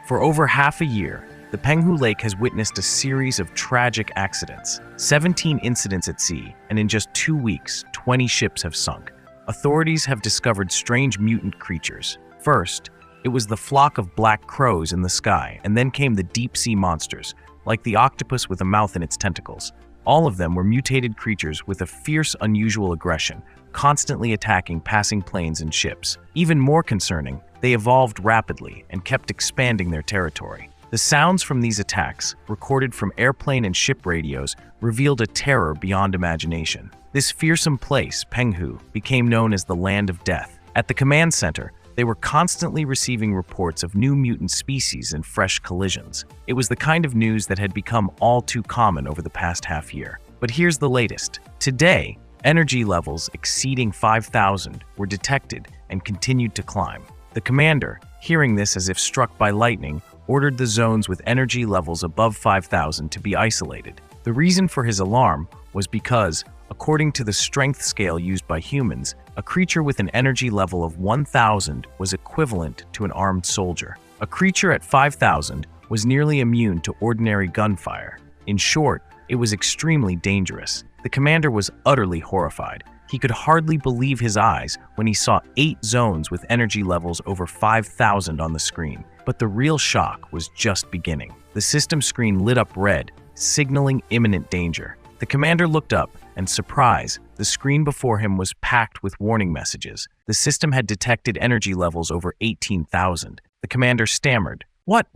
For over half a year, the Penghu Lake has witnessed a series of tragic accidents, 17 incidents at sea, and in just 2 weeks, 20 ships have sunk. Authorities have discovered strange mutant creatures. First, it was the flock of black crows in the sky, and then came the deep-sea monsters, like the octopus with a mouth in its tentacles. All of them were mutated creatures with a fierce, unusual aggression, constantly attacking passing planes and ships. Even more concerning, they evolved rapidly and kept expanding their territory. The sounds from these attacks, recorded from airplane and ship radios, revealed a terror beyond imagination. This fearsome place, Penghu, became known as the Land of Death. At the command center, they were constantly receiving reports of new mutant species and fresh collisions. It was the kind of news that had become all too common over the past half year. But here's the latest. Today, energy levels exceeding 5,000 were detected and continued to climb. The commander, hearing this as if struck by lightning, ordered the zones with energy levels above 5,000 to be isolated. The reason for his alarm was because, according to the strength scale used by humans, a creature with an energy level of 1,000 was equivalent to an armed soldier. A creature at 5,000 was nearly immune to ordinary gunfire. In short, it was extremely dangerous. The commander was utterly horrified. He could hardly believe his eyes when he saw 8 zones with energy levels over 5,000 on the screen. But the real shock was just beginning. The system screen lit up red, signaling imminent danger. The commander looked up, and surprise, the screen before him was packed with warning messages. The system had detected energy levels over 18,000. The commander stammered. What?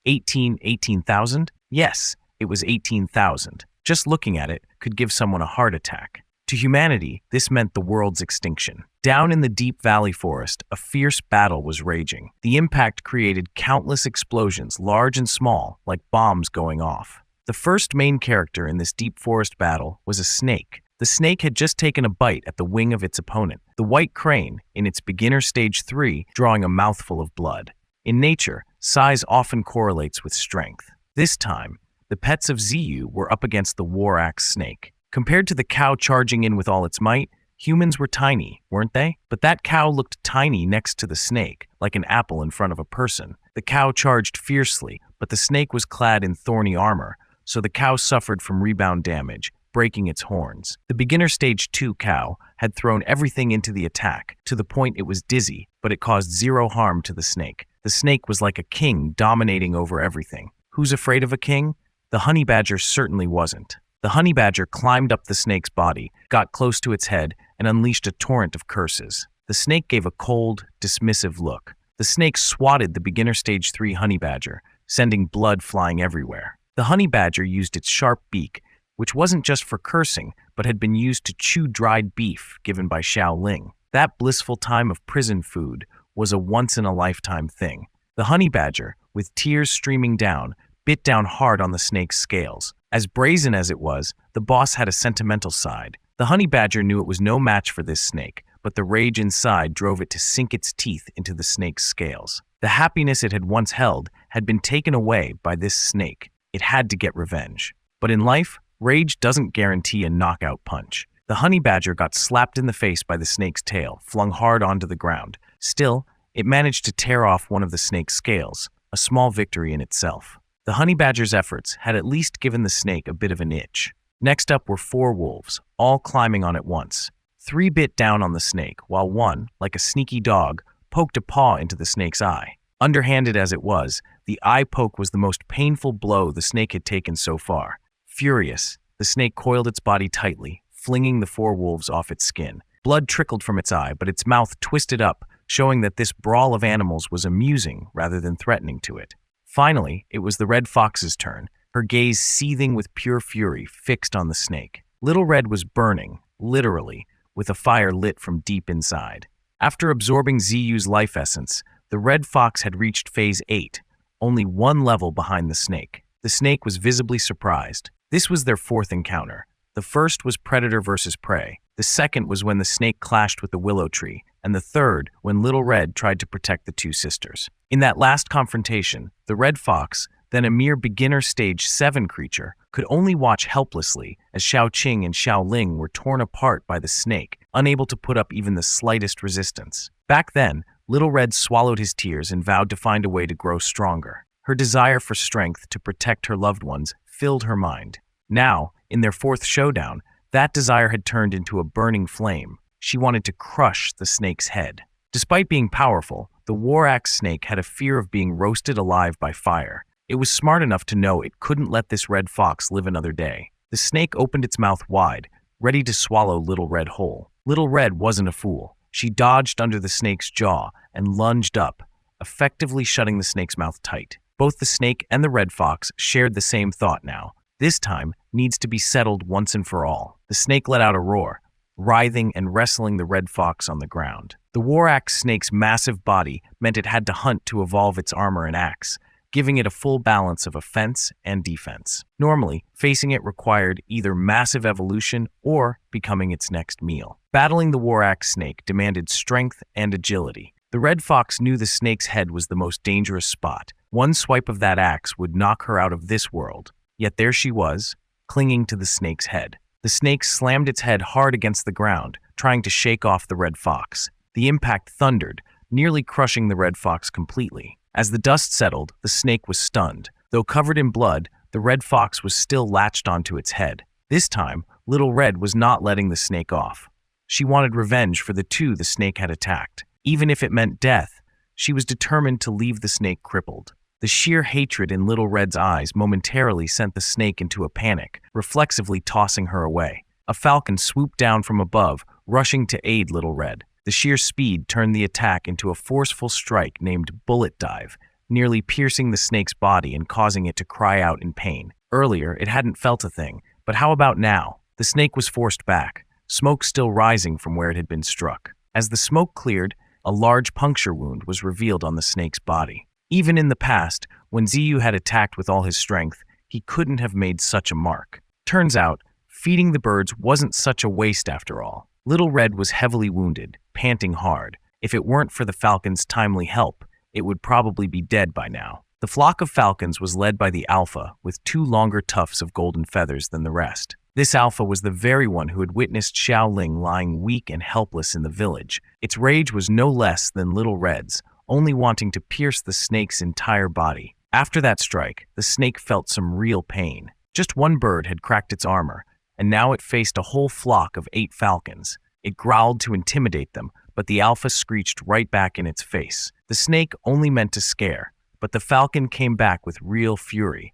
18,000? Yes, it was 18,000. Just looking at it could give someone a heart attack. To humanity, this meant the world's extinction. Down in the deep valley forest, a fierce battle was raging. The impact created countless explosions, large and small, like bombs going off. The first main character in this deep forest battle was a snake. The snake had just taken a bite at the wing of its opponent, the white crane, in its beginner stage 3, drawing a mouthful of blood. In nature, size often correlates with strength. This time, the pets of Ziyu were up against the war axe snake. Compared to the cow charging in with all its might, humans were tiny, weren't they? But that cow looked tiny next to the snake, like an apple in front of a person. The cow charged fiercely, but the snake was clad in thorny armor, so the cow suffered from rebound damage, breaking its horns. The beginner stage 2 cow had thrown everything into the attack, to the point it was dizzy, but it caused 0 harm to the snake. The snake was like a king dominating over everything. Who's afraid of a king? The honey badger certainly wasn't. The honey badger climbed up the snake's body, got close to its head, and unleashed a torrent of curses. The snake gave a cold, dismissive look. The snake swatted the beginner stage 3 honey badger, sending blood flying everywhere. The honey badger used its sharp beak, which wasn't just for cursing, but had been used to chew dried beef given by Shaoling. That blissful time of prison food was a once-in-a-lifetime thing. The honey badger, with tears streaming down, bit down hard on the snake's scales. As brazen as it was, the boss had a sentimental side. The honey badger knew it was no match for this snake, but the rage inside drove it to sink its teeth into the snake's scales. The happiness it had once held had been taken away by this snake. It had to get revenge. But in life, rage doesn't guarantee a knockout punch. The honey badger got slapped in the face by the snake's tail, flung hard onto the ground. Still, it managed to tear off one of the snake's scales, a small victory in itself. The honey badger's efforts had at least given the snake a bit of an itch. Next up were 4 wolves, all climbing on at once. 3 bit down on the snake, while one, like a sneaky dog, poked a paw into the snake's eye. Underhanded as it was, the eye poke was the most painful blow the snake had taken so far. Furious, the snake coiled its body tightly, flinging the 4 wolves off its skin. Blood trickled from its eye, but its mouth twisted up, showing that this brawl of animals was amusing rather than threatening to it. Finally, it was the red fox's turn, her gaze seething with pure fury fixed on the snake. Little Red was burning, literally, with a fire lit from deep inside. After absorbing Ziyu's life essence, the red fox had reached phase 8, only 1 level behind the snake. The snake was visibly surprised. This was their 4th encounter. The first was predator versus prey. The second was when the snake clashed with the willow tree, and the third when Little Red tried to protect the 2 sisters. In that last confrontation, the red fox, then a mere beginner stage 7 creature, could only watch helplessly as Xiaoqing and Xiaoling were torn apart by the snake, unable to put up even the slightest resistance. Back then, Little Red swallowed his tears and vowed to find a way to grow stronger. Her desire for strength to protect her loved ones filled her mind. Now, in their fourth showdown, that desire had turned into a burning flame. She wanted to crush the snake's head. Despite being powerful, the war axe snake had a fear of being roasted alive by fire. It was smart enough to know it couldn't let this red fox live another day. The snake opened its mouth wide, ready to swallow Little Red whole. Little Red wasn't a fool. She dodged under the snake's jaw and lunged up, effectively shutting the snake's mouth tight. Both the snake and the red fox shared the same thought now. This time needs to be settled once and for all. The snake let out a roar, writhing and wrestling the red fox on the ground. The war axe snake's massive body meant it had to hunt to evolve its armor and axe, giving it a full balance of offense and defense. Normally, facing it required either massive evolution or becoming its next meal. Battling the war axe snake demanded strength and agility. The red fox knew the snake's head was the most dangerous spot. One swipe of that axe would knock her out of this world. Yet there she was, clinging to the snake's head. The snake slammed its head hard against the ground, trying to shake off the red fox. The impact thundered, nearly crushing the red fox completely. As the dust settled, the snake was stunned. Though covered in blood, the red fox was still latched onto its head. This time, Little Red was not letting the snake off. She wanted revenge for the two the snake had attacked. Even if it meant death, she was determined to leave the snake crippled. The sheer hatred in Little Red's eyes momentarily sent the snake into a panic, reflexively tossing her away. A falcon swooped down from above, rushing to aid Little Red. The sheer speed turned the attack into a forceful strike named Bullet Dive, nearly piercing the snake's body and causing it to cry out in pain. Earlier, it hadn't felt a thing, but how about now? The snake was forced back, smoke still rising from where it had been struck. As the smoke cleared, a large puncture wound was revealed on the snake's body. Even in the past, when Ziyu had attacked with all his strength, he couldn't have made such a mark. Turns out, feeding the birds wasn't such a waste after all. Little Red was heavily wounded, panting hard. If it weren't for the falcon's timely help, it would probably be dead by now. The flock of falcons was led by the alpha, with 2 longer tufts of golden feathers than the rest. This alpha was the very one who had witnessed Xiaoling lying weak and helpless in the village. Its rage was no less than Little Red's, only wanting to pierce the snake's entire body. After that strike, the snake felt some real pain. Just one bird had cracked its armor, and now it faced a whole flock of 8 falcons. It growled to intimidate them, but the alpha screeched right back in its face. The snake only meant to scare, but the falcon came back with real fury,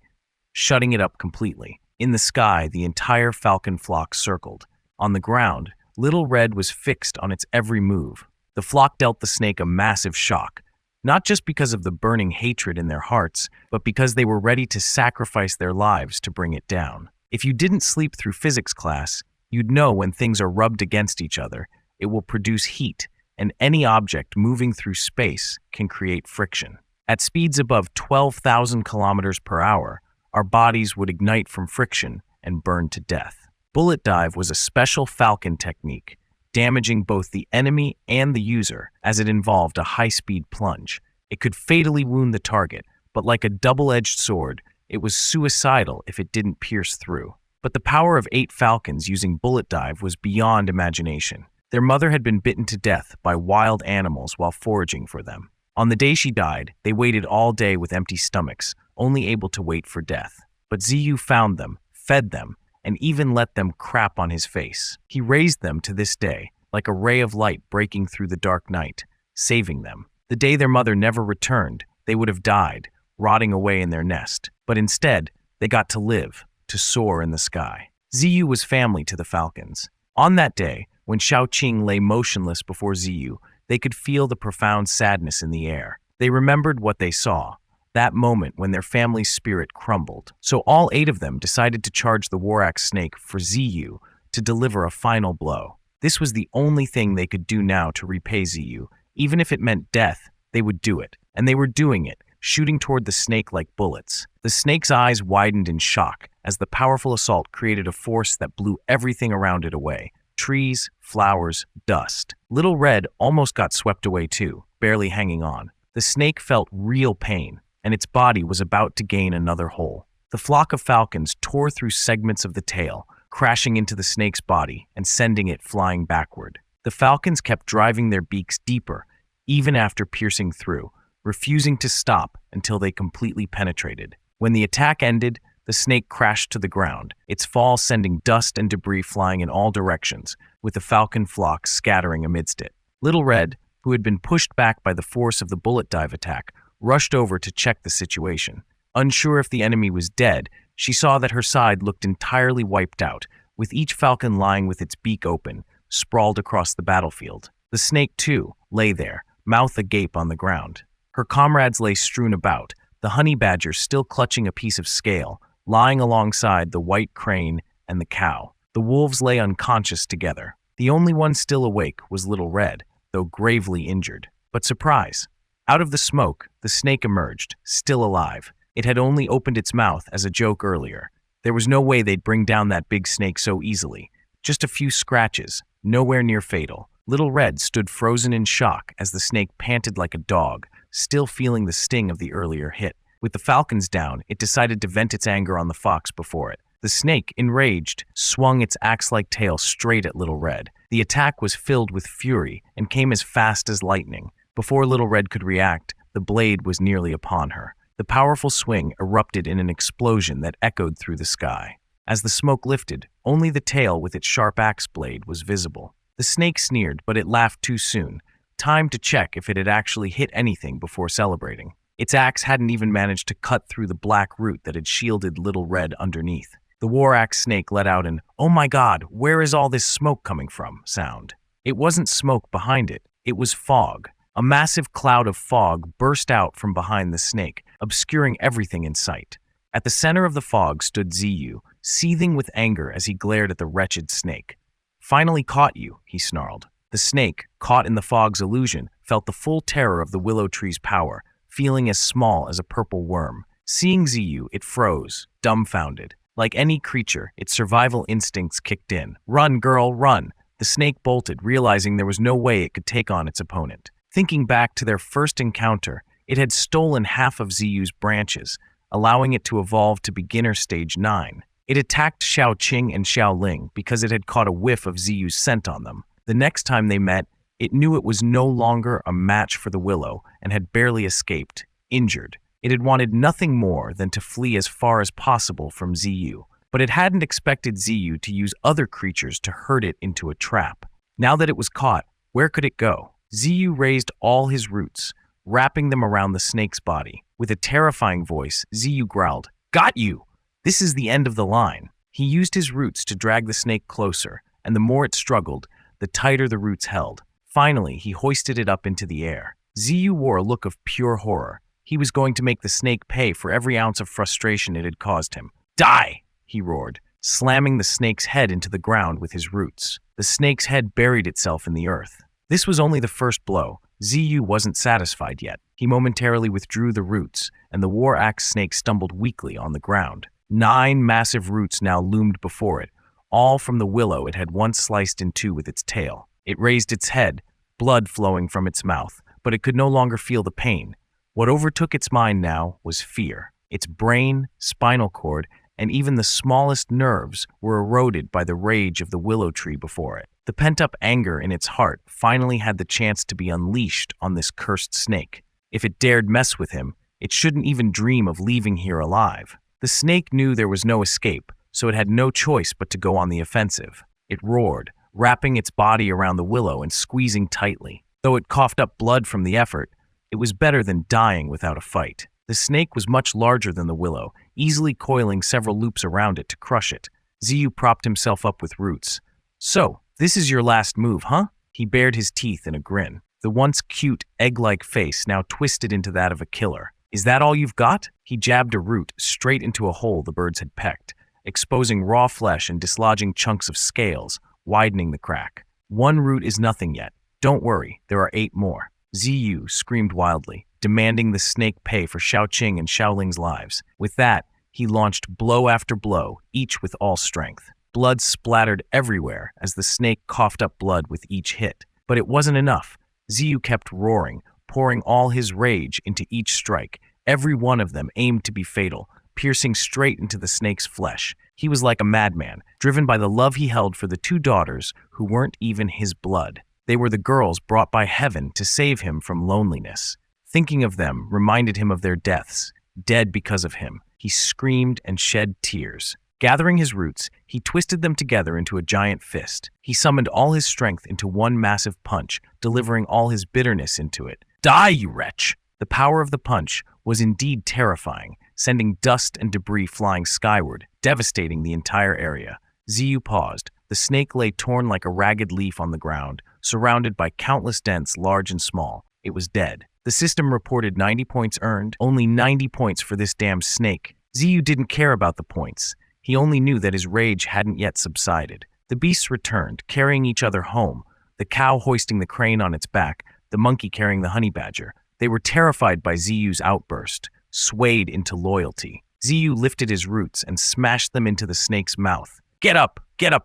shutting it up completely. In the sky, the entire falcon flock circled. On the ground, Little Red was fixed on its every move. The flock dealt the snake a massive shock, not just because of the burning hatred in their hearts, but because they were ready to sacrifice their lives to bring it down. If you didn't sleep through physics class, you'd know when things are rubbed against each other, it will produce heat, and any object moving through space can create friction. At speeds above 12,000 kilometers per hour, our bodies would ignite from friction and burn to death. Bullet Dive was a special falcon technique, damaging both the enemy and the user, as it involved a high-speed plunge. It could fatally wound the target, but like a double-edged sword, it was suicidal if it didn't pierce through. But the power of 8 falcons using Bullet Dive was beyond imagination. Their mother had been bitten to death by wild animals while foraging for them. On the day she died, they waited all day with empty stomachs, only able to wait for death. But Ziyu found them, fed them, and even let them crap on his face. He raised them to this day, like a ray of light breaking through the dark night, saving them. The day their mother never returned, they would have died, rotting away in their nest. But instead, they got to live, to soar in the sky. Ziyu was family to the falcons. On that day, when Xiaoqing lay motionless before Ziyu, they could feel the profound sadness in the air. They remembered what they saw, that moment when their family's spirit crumbled. So all 8 of them decided to charge the war axe snake for Ziyu to deliver a final blow. This was the only thing they could do now to repay Ziyu. Even if it meant death, they would do it. And they were doing it, shooting toward the snake like bullets. The snake's eyes widened in shock as the powerful assault created a force that blew everything around it away. Trees, flowers, dust. Little Red almost got swept away too, barely hanging on. The snake felt real pain, and its body was about to gain another hole. The flock of falcons tore through segments of the tail, crashing into the snake's body and sending it flying backward. The falcons kept driving their beaks deeper, even after piercing through, refusing to stop until they completely penetrated. When the attack ended, the snake crashed to the ground, its fall sending dust and debris flying in all directions, with the falcon flock scattering amidst it. Little Red, who had been pushed back by the force of the bullet dive attack, rushed over to check the situation. Unsure if the enemy was dead, she saw that her side looked entirely wiped out, with each falcon lying with its beak open, sprawled across the battlefield. The snake, too, lay there, mouth agape on the ground. Her comrades lay strewn about, the honey badger still clutching a piece of scale, lying alongside the white crane and the cow. The wolves lay unconscious together. The only one still awake was Little Red, though gravely injured. But surprise! Out of the smoke, the snake emerged, still alive. It had only opened its mouth as a joke earlier. There was no way they'd bring down that big snake so easily. Just a few scratches, nowhere near fatal. Little Red stood frozen in shock as the snake panted like a dog, still feeling the sting of the earlier hit. With the falcons down, it decided to vent its anger on the fox before it. The snake, enraged, swung its axe-like tail straight at Little Red. The attack was filled with fury and came as fast as lightning. Before Little Red could react, the blade was nearly upon her. The powerful swing erupted in an explosion that echoed through the sky. As the smoke lifted, only the tail with its sharp axe blade was visible. The snake sneered, but it laughed too soon. Time to check if it had actually hit anything before celebrating. Its axe hadn't even managed to cut through the black root that had shielded Little Red underneath. The war axe snake let out an, "Oh my God, where is all this smoke coming from?" sound. It wasn't smoke behind it, it was fog. A massive cloud of fog burst out from behind the snake, obscuring everything in sight. At the center of the fog stood Ziyu, seething with anger as he glared at the wretched snake. "Finally caught you," he snarled. The snake, caught in the fog's illusion, felt the full terror of the willow tree's power, feeling as small as a purple worm. Seeing Ziyu, it froze, dumbfounded. Like any creature, its survival instincts kicked in. "Run, girl, run!" The snake bolted, realizing there was no way it could take on its opponent. Thinking back to their first encounter, it had stolen half of Ziyu's branches, allowing it to evolve to beginner stage 9. It attacked Xiao Qing and Xiao Ling because it had caught a whiff of Ziyu's scent on them. The next time they met, it knew it was no longer a match for the willow and had barely escaped, injured. It had wanted nothing more than to flee as far as possible from Ziyu, but it hadn't expected Ziyu to use other creatures to herd it into a trap. Now that it was caught, where could it go? Ziyu raised all his roots, wrapping them around the snake's body. With a terrifying voice, Ziyu growled, "Got you! This is the end of the line." He used his roots to drag the snake closer, and the more it struggled, the tighter the roots held. Finally, he hoisted it up into the air. Ziyu wore a look of pure horror. He was going to make the snake pay for every ounce of frustration it had caused him. "Die!" he roared, slamming the snake's head into the ground with his roots. The snake's head buried itself in the earth. This was only the first blow. Ziyu wasn't satisfied yet. He momentarily withdrew the roots, and the war axe snake stumbled weakly on the ground. 9 massive roots now loomed before it, all from the willow it had once sliced in two with its tail. It raised its head, blood flowing from its mouth, but it could no longer feel the pain. What overtook its mind now was fear. Its brain, spinal cord, and even the smallest nerves were eroded by the rage of the willow tree before it. The pent-up anger in its heart finally had the chance to be unleashed on this cursed snake. If it dared mess with him, it shouldn't even dream of leaving here alive. The snake knew there was no escape, so it had no choice but to go on the offensive. It roared, wrapping its body around the willow and squeezing tightly. Though it coughed up blood from the effort, it was better than dying without a fight. The snake was much larger than the willow, easily coiling several loops around it to crush it. Ziyu propped himself up with roots. "So, this is your last move, huh?" He bared his teeth in a grin. The once cute, egg-like face now twisted into that of a killer. "Is that all you've got?" He jabbed a root straight into a hole the birds had pecked, exposing raw flesh and dislodging chunks of scales, widening the crack. "1 root is nothing yet. Don't worry, there are 8 more. Ziyu screamed wildly, demanding the snake pay for Xiao Qing and Xiao Ling's lives. With that, he launched blow after blow, each with all strength. Blood splattered everywhere as the snake coughed up blood with each hit. But it wasn't enough. Ziyu kept roaring, pouring all his rage into each strike. Every one of them aimed to be fatal, piercing straight into the snake's flesh. He was like a madman, driven by the love he held for the 2 daughters who weren't even his blood. They were the girls brought by heaven to save him from loneliness. Thinking of them reminded him of their deaths, dead because of him. He screamed and shed tears. Gathering his roots, he twisted them together into a giant fist. He summoned all his strength into one massive punch, delivering all his bitterness into it. Die, you wretch! The power of the punch was indeed terrifying, sending dust and debris flying skyward, devastating the entire area. Ziyu paused. The snake lay torn like a ragged leaf on the ground, surrounded by countless dents large and small. It was dead. The system reported 90 points earned, only 90 points for this damned snake. Ziyu didn't care about the points. He only knew that his rage hadn't yet subsided. The beasts returned, carrying each other home, the cow hoisting the crane on its back, the monkey carrying the honey badger. They were terrified by Ziyu's outburst, swayed into loyalty. Ziyu lifted his roots and smashed them into the snake's mouth. Get up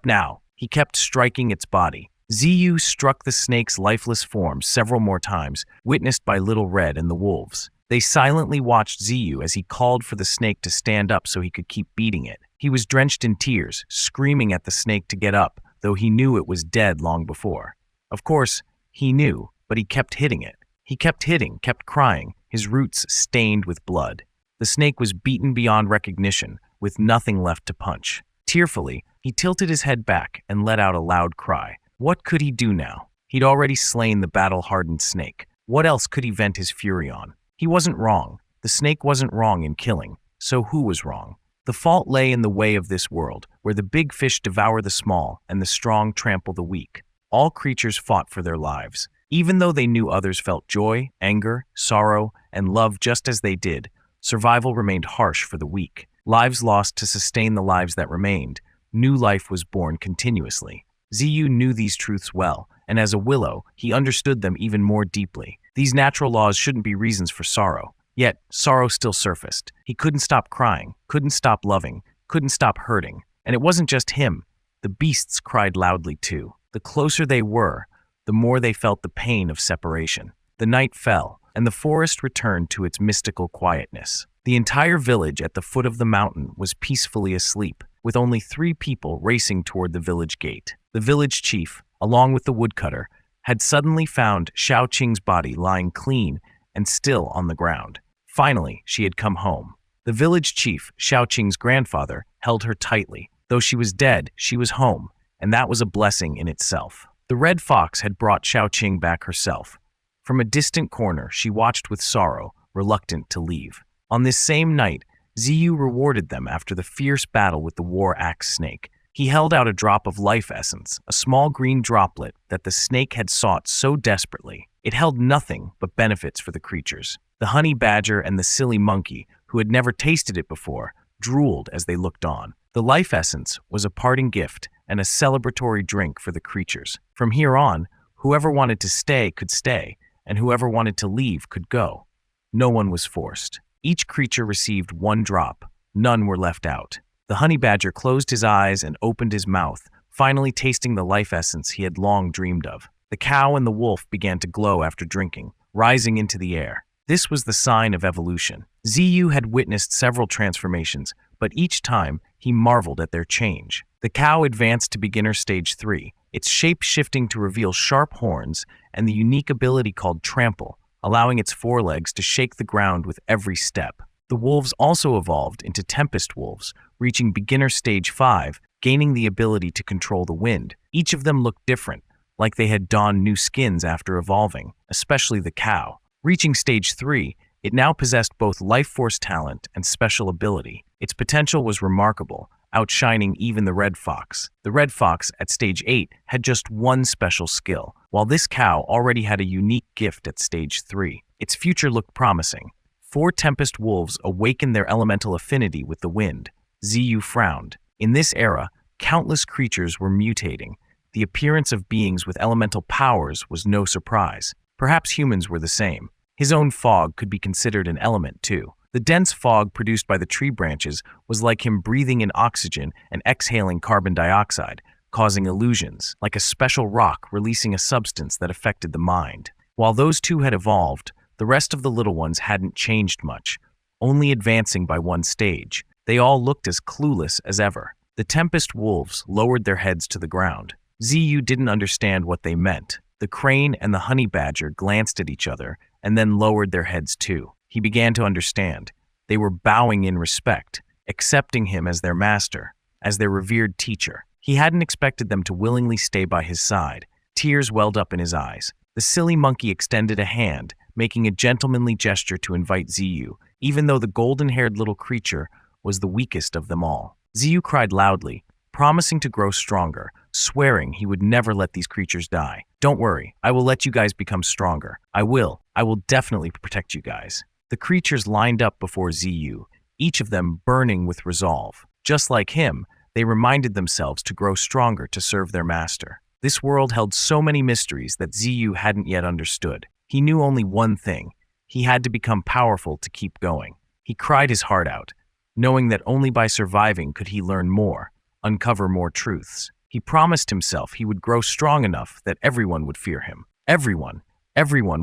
now! He kept striking its body. Ziyu struck the snake's lifeless form several more times, witnessed by Little Red and the wolves. They silently watched Ziyu as he called for the snake to stand up so he could keep beating it. He was drenched in tears, screaming at the snake to get up, though he knew it was dead long before. Of course, he knew, but he kept hitting it. He kept hitting, kept crying, his roots stained with blood. The snake was beaten beyond recognition, with nothing left to punch. Tearfully, he tilted his head back and let out a loud cry. What could he do now? He'd already slain the battle-hardened snake. What else could he vent his fury on? He wasn't wrong. The snake wasn't wrong in killing. So who was wrong? The fault lay in the way of this world, where the big fish devour the small and the strong trample the weak. All creatures fought for their lives. Even though they knew others felt joy, anger, sorrow, and love just as they did, survival remained harsh for the weak. Lives lost to sustain the lives that remained. New life was born continuously. Ziyu knew these truths well, and as a willow, he understood them even more deeply. These natural laws shouldn't be reasons for sorrow. Yet, sorrow still surfaced. He couldn't stop crying, couldn't stop loving, couldn't stop hurting. And it wasn't just him. The beasts cried loudly too. The closer they were, the more they felt the pain of separation. The night fell, and the forest returned to its mystical quietness. The entire village at the foot of the mountain was peacefully asleep, with only 3 people racing toward the village gate. The village chief, along with the woodcutter, had suddenly found Xiao Qing's body lying clean and still on the ground. Finally, she had come home. The village chief, Xiao Qing's grandfather, held her tightly. Though she was dead, she was home, and that was a blessing in itself. The red fox had brought Xiao Qing back herself. From a distant corner, she watched with sorrow, reluctant to leave. On this same night, Ziyu rewarded them after the fierce battle with the war axe snake. He held out a drop of life essence, a small green droplet that the snake had sought so desperately. It held nothing but benefits for the creatures. The honey badger and the silly monkey, who had never tasted it before, drooled as they looked on. The life essence was a parting gift and a celebratory drink for the creatures. From here on, whoever wanted to stay could stay, and whoever wanted to leave could go. No one was forced. Each creature received 1 drop. None were left out. The honey badger closed his eyes and opened his mouth, finally tasting the life essence he had long dreamed of. The cow and the wolf began to glow after drinking, rising into the air. This was the sign of evolution. Ziyu had witnessed several transformations, but each time he marveled at their change. The cow advanced to beginner stage 3, its shape shifting to reveal sharp horns and the unique ability called trample, allowing its forelegs to shake the ground with every step. The wolves also evolved into tempest wolves, reaching beginner stage 5, gaining the ability to control the wind. Each of them looked different, like they had donned new skins after evolving, especially the cow. Reaching stage 3, it now possessed both life force talent and special ability. Its potential was remarkable, outshining even the red fox. The red fox at stage 8 had just 1 special skill, while this cow already had a unique gift at stage 3. Its future looked promising. 4 tempest wolves awakened their elemental affinity with the wind. Ziyu frowned. In this era, countless creatures were mutating. The appearance of beings with elemental powers was no surprise. Perhaps humans were the same. His own fog could be considered an element, too. The dense fog produced by the tree branches was like him breathing in oxygen and exhaling carbon dioxide, causing illusions, like a special rock releasing a substance that affected the mind. While those 2 had evolved, the rest of the little ones hadn't changed much, only advancing by 1 stage. They all looked as clueless as ever. The tempest wolves lowered their heads to the ground. Ziyu didn't understand what they meant. The crane and the honey badger glanced at each other, and then lowered their heads too. He began to understand. They were bowing in respect, accepting him as their master, as their revered teacher. He hadn't expected them to willingly stay by his side. Tears welled up in his eyes. The silly monkey extended a hand, making a gentlemanly gesture to invite Ziyu, even though the golden-haired little creature was the weakest of them all. Ziyu cried loudly, promising to grow stronger, swearing he would never let these creatures die. "Don't worry, I will let you guys become stronger. I will definitely protect you guys." The creatures lined up before Ziyu, each of them burning with resolve. Just like him, they reminded themselves to grow stronger to serve their master. This world held so many mysteries that Ziyu hadn't yet understood. He knew only one thing. He had to become powerful to keep going. He cried his heart out, knowing that only by surviving could he learn more, uncover more truths. He promised himself he would grow strong enough that everyone would fear him. Everyone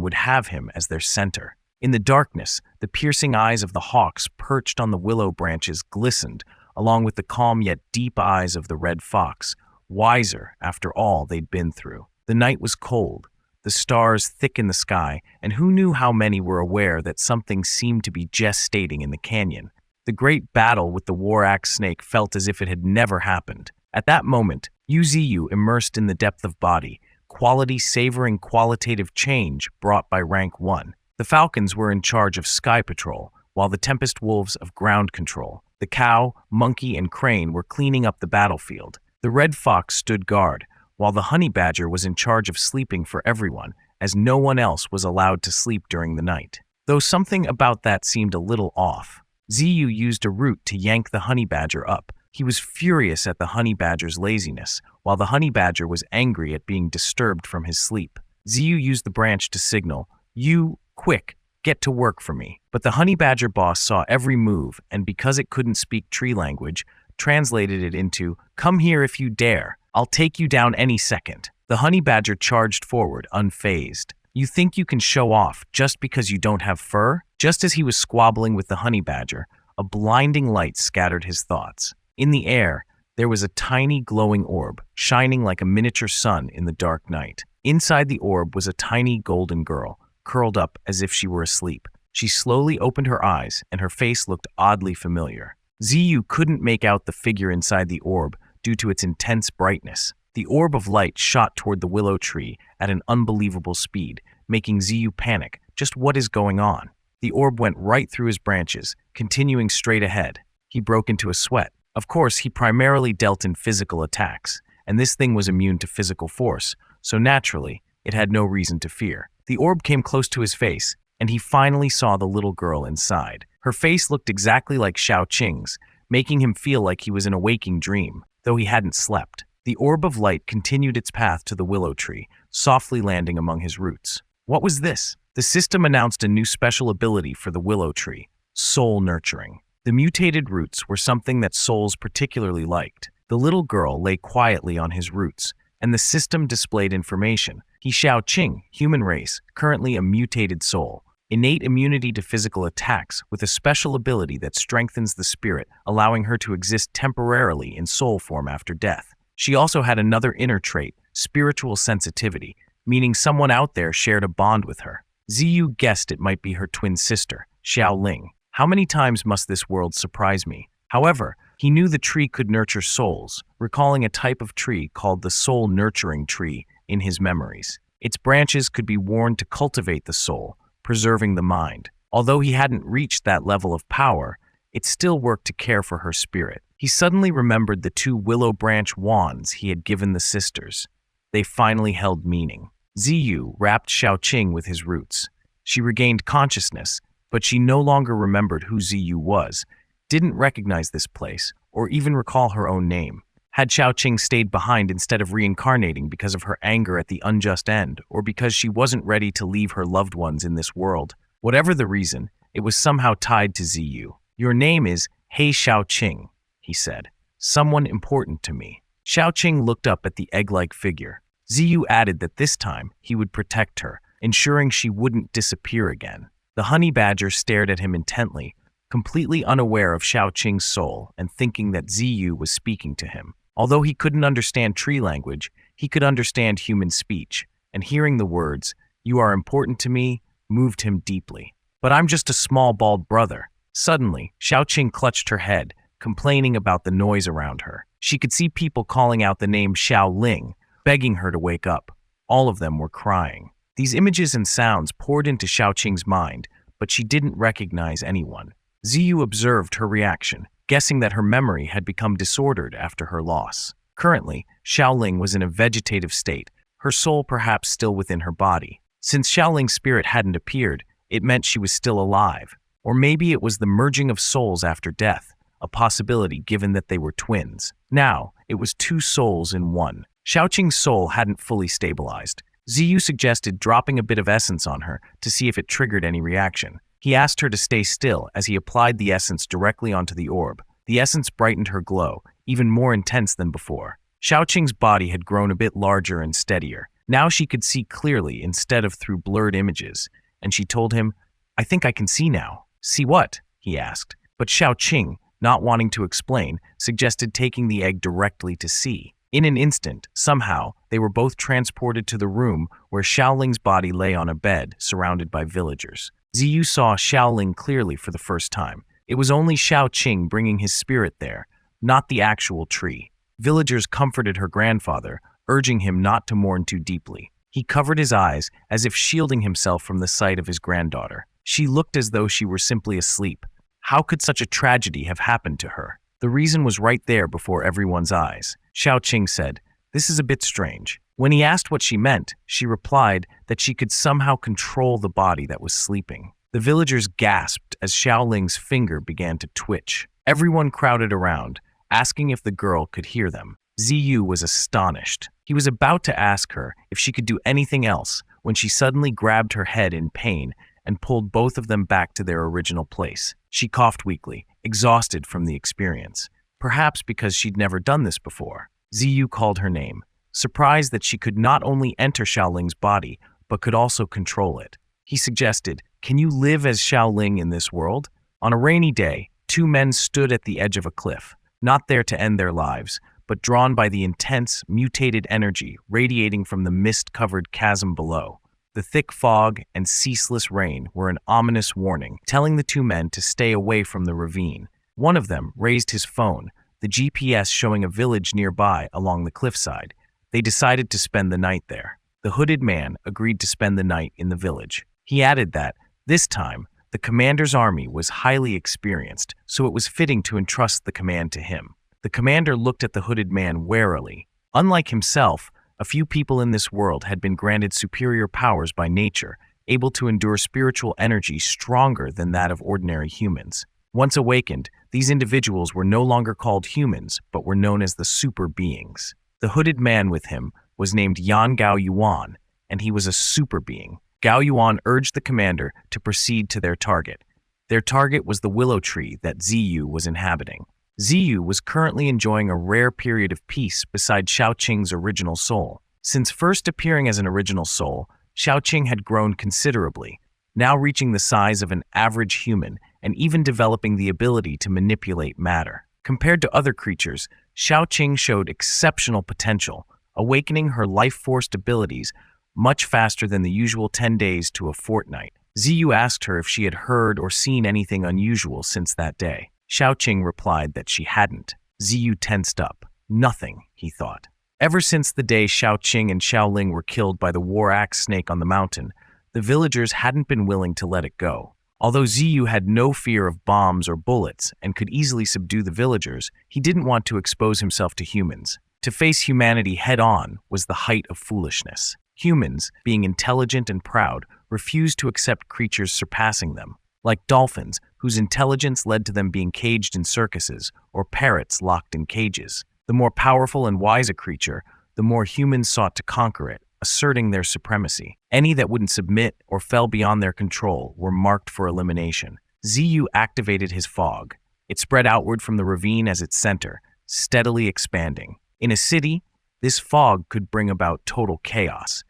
would have him as their center. In the darkness, the piercing eyes of the hawks perched on the willow branches glistened, along with the calm yet deep eyes of the red fox, wiser after all they'd been through. The night was cold, the stars thick in the sky, and who knew how many were aware that something seemed to be gestating in the canyon. The great battle with the war axe snake felt as if it had never happened. At that moment, Ziyu immersed in the depth of body, quality savoring qualitative change brought by rank 1. The falcons were in charge of sky patrol, while the tempest wolves of ground control. The cow, monkey, and crane were cleaning up the battlefield. The red fox stood guard, while the honey badger was in charge of sleeping for everyone, as no one else was allowed to sleep during the night. Though something about that seemed a little off. Ziyu used a root to yank the honey badger up. He was furious at the honey badger's laziness, while the honey badger was angry at being disturbed from his sleep. Ziyu used the branch to signal, "You, quick, get to work for me." But the honey badger boss saw every move, and because it couldn't speak tree language, translated it into, "Come here if you dare. I'll take you down any second." The honey badger charged forward, unfazed. "You think you can show off just because you don't have fur?" Just as he was squabbling with the honey badger, a blinding light scattered his thoughts. In the air, there was a tiny glowing orb, shining like a miniature sun in the dark night. Inside the orb was a tiny golden girl, curled up as if she were asleep. She slowly opened her eyes, and her face looked oddly familiar. Ziyu couldn't make out the figure inside the orb due to its intense brightness. The orb of light shot toward the willow tree at an unbelievable speed, making Ziyu panic. Just what is going on? The orb went right through his branches, continuing straight ahead. He broke into a sweat. Of course, he primarily dealt in physical attacks, and this thing was immune to physical force, so naturally, it had no reason to fear. The orb came close to his face, and he finally saw the little girl inside. Her face looked exactly like Xiaoqing's, making him feel like he was in a waking dream, though he hadn't slept. The orb of light continued its path to the willow tree, softly landing among his roots. What was this? The system announced a new special ability for the willow tree, soul nurturing. The mutated roots were something that souls particularly liked. The little girl lay quietly on his roots, and the system displayed information. He Xiaoqing, human race, currently a mutated soul. Innate immunity to physical attacks, with a special ability that strengthens the spirit, allowing her to exist temporarily in soul form after death. She also had another inner trait, spiritual sensitivity, meaning someone out there shared a bond with her. Ziyu guessed it might be her twin sister, Xiaoling. How many times must this world surprise me? However, he knew the tree could nurture souls, recalling a type of tree called the soul-nurturing tree in his memories. Its branches could be worn to cultivate the soul, preserving the mind. Although he hadn't reached that level of power, it still worked to care for her spirit. He suddenly remembered the 2 willow branch wands he had given the sisters. They finally held meaning. Ziyu wrapped Xiaoqing with his roots. She regained consciousness, but she no longer remembered who Ziyu was, didn't recognize this place, or even recall her own name. Had Xiaoqing stayed behind instead of reincarnating because of her anger at the unjust end, or because she wasn't ready to leave her loved ones in this world? Whatever the reason, it was somehow tied to Ziyu. "Your name is He Xiaoqing," he said. "Someone important to me." Xiaoqing looked up at the egg-like figure. Ziyu added that this time he would protect her, ensuring she wouldn't disappear again. The honey badger stared at him intently, completely unaware of Xiaoqing's soul and thinking that Ziyu was speaking to him. Although he couldn't understand tree language, he could understand human speech, and hearing the words, "You are important to me," moved him deeply. But I'm just a small bald brother. Suddenly, Xiaoqing clutched her head, complaining about the noise around her. She could see people calling out the name Xiaoling, begging her to wake up. All of them were crying. These images and sounds poured into Xiaoqing's mind, but she didn't recognize anyone. Ziyu observed her reaction, guessing that her memory had become disordered after her loss. Currently, Xiaoling was in a vegetative state, her soul perhaps still within her body. Since Xiaoling's spirit hadn't appeared, it meant she was still alive. Or maybe it was the merging of souls after death, a possibility given that they were twins. Now, it was two souls in one. Xiaoqing's soul hadn't fully stabilized. Ziyu suggested dropping a bit of essence on her to see if it triggered any reaction. He asked her to stay still as he applied the essence directly onto the orb. The essence brightened her glow, even more intense than before. Xiaoqing's body had grown a bit larger and steadier. Now she could see clearly instead of through blurred images, and she told him, "I think I can see now." "See what?" he asked. But Xiaoqing, not wanting to explain, suggested taking the egg directly to see. In an instant, somehow, they were both transported to the room where Xiaoling's body lay on a bed, surrounded by villagers. Ziyu saw Xiaoling clearly for the first time. It was only Xiaoqing bringing his spirit there, not the actual tree. Villagers comforted her grandfather, urging him not to mourn too deeply. He covered his eyes, as if shielding himself from the sight of his granddaughter. She looked as though she were simply asleep. How could such a tragedy have happened to her? The reason was right there before everyone's eyes. Xiaoqing said, "This is a bit strange." When he asked what she meant, she replied that she could somehow control the body that was sleeping. The villagers gasped as Xiaoling's finger began to twitch. Everyone crowded around, asking if the girl could hear them. Ziyu was astonished. He was about to ask her if she could do anything else when she suddenly grabbed her head in pain and pulled both of them back to their original place. She coughed weakly, exhausted from the experience. Perhaps because she'd never done this before. Ziyu called her name, surprised that she could not only enter Xiaoling's body, but could also control it. He suggested, "Can you live as Xiaoling in this world?" On a rainy day, two men stood at the edge of a cliff, not there to end their lives, but drawn by the intense, mutated energy radiating from the mist-covered chasm below. The thick fog and ceaseless rain were an ominous warning, telling the two men to stay away from the ravine. One of them raised his phone, the GPS showing a village nearby along the cliffside. They decided to spend the night there. The hooded man agreed to spend the night in the village. He added that, this time, the commander's army was highly experienced, so it was fitting to entrust the command to him. The commander looked at the hooded man warily. Unlike himself, a few people in this world had been granted superior powers by nature, able to endure spiritual energy stronger than that of ordinary humans. Once awakened, these individuals were no longer called humans, but were known as the super beings. The hooded man with him was named Yan Gao Yuan, and he was a super being. Gao Yuan urged the commander to proceed to their target. Their target was the willow tree that Ziyu was inhabiting. Ziyu was currently enjoying a rare period of peace beside Xiaoqing's original soul. Since first appearing as an original soul, Xiaoqing had grown considerably, now reaching the size of an average human and even developing the ability to manipulate matter. Compared to other creatures, Xiaoqing showed exceptional potential, awakening her life-force abilities much faster than the usual 10 days to a fortnight. Ziyu asked her if she had heard or seen anything unusual since that day. Xiaoqing replied that she hadn't. Ziyu tensed up. Nothing, he thought. Ever since the day Xiaoqing and Xiaoling were killed by the war axe snake on the mountain, the villagers hadn't been willing to let it go. Although Ziyu had no fear of bombs or bullets and could easily subdue the villagers, he didn't want to expose himself to humans. To face humanity head-on was the height of foolishness. Humans, being intelligent and proud, refused to accept creatures surpassing them, like dolphins, whose intelligence led to them being caged in circuses, or parrots locked in cages. The more powerful and wise a creature, the more humans sought to conquer it, asserting their supremacy. Any that wouldn't submit or fell beyond their control were marked for elimination. Ziyu activated his fog. It spread outward from the ravine as its center, steadily expanding. In a city, this fog could bring about total chaos.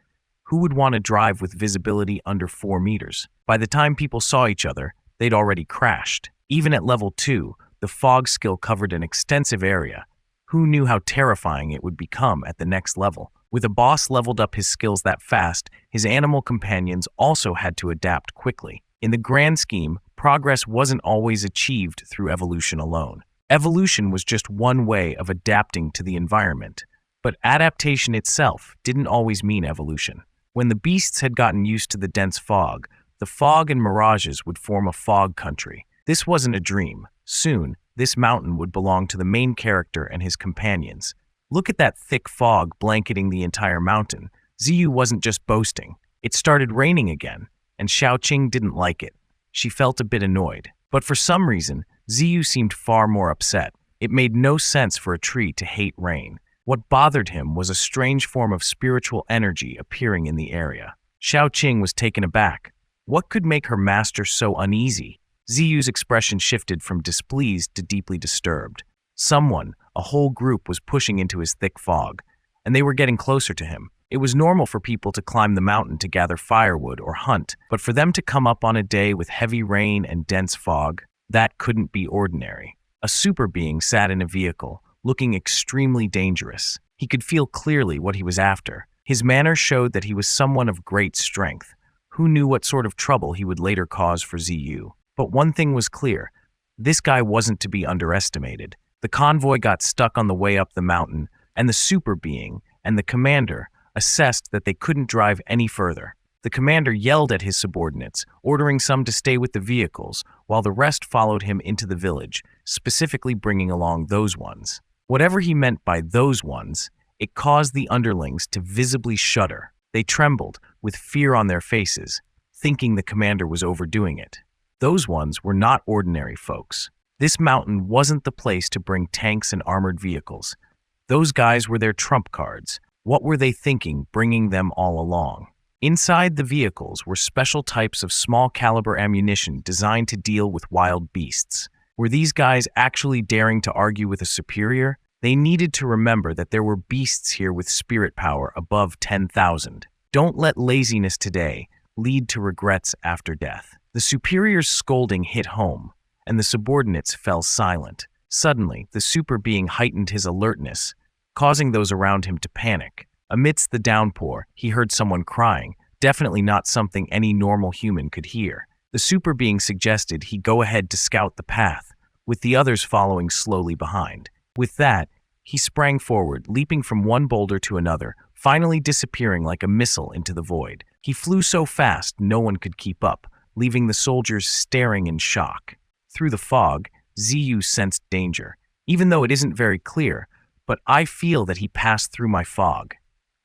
Who would want to drive with visibility under 4 meters? By the time people saw each other, they'd already crashed. Even at level 2, the fog skill covered an extensive area. Who knew how terrifying it would become at the next level? With a boss leveled up his skills that fast, his animal companions also had to adapt quickly. In the grand scheme, progress wasn't always achieved through evolution alone. Evolution was just one way of adapting to the environment, but adaptation itself didn't always mean evolution. When the beasts had gotten used to the dense fog, the fog and mirages would form a fog country. This wasn't a dream. Soon, this mountain would belong to the main character and his companions. Look at that thick fog blanketing the entire mountain. Ziyu wasn't just boasting. It started raining again, and Xiaoqing didn't like it. She felt a bit annoyed. But for some reason, Ziyu seemed far more upset. It made no sense for a tree to hate rain. What bothered him was a strange form of spiritual energy appearing in the area. Xiaoqing was taken aback. What could make her master so uneasy? Ziyu's expression shifted from displeased to deeply disturbed. Someone, a whole group, was pushing into his thick fog, and they were getting closer to him. It was normal for people to climb the mountain to gather firewood or hunt, but for them to come up on a day with heavy rain and dense fog, that couldn't be ordinary. A super being sat in a vehicle, looking extremely dangerous. He could feel clearly what he was after. His manner showed that he was someone of great strength. Who knew what sort of trouble he would later cause for Ziyu? But one thing was clear. This guy wasn't to be underestimated. The convoy got stuck on the way up the mountain, and the super being and the commander assessed that they couldn't drive any further. The commander yelled at his subordinates, ordering some to stay with the vehicles, while the rest followed him into the village, specifically bringing along those ones. Whatever he meant by those ones, it caused the underlings to visibly shudder. They trembled, with fear on their faces, thinking the commander was overdoing it. Those ones were not ordinary folks. This mountain wasn't the place to bring tanks and armored vehicles. Those guys were their trump cards. What were they thinking, bringing them all along? Inside the vehicles were special types of small-caliber ammunition designed to deal with wild beasts. Were these guys actually daring to argue with a superior? They needed to remember that there were beasts here with spirit power above 10,000. Don't let laziness today lead to regrets after death. The superior's scolding hit home, and the subordinates fell silent. Suddenly, the super being heightened his alertness, causing those around him to panic. Amidst the downpour, he heard someone crying, definitely not something any normal human could hear. The super being suggested he go ahead to scout the path, with the others following slowly behind. With that, he sprang forward, leaping from one boulder to another, finally disappearing like a missile into the void. He flew so fast no one could keep up, leaving the soldiers staring in shock. Through the fog, Ziyu sensed danger, even though it isn't very clear, but I feel that he passed through my fog.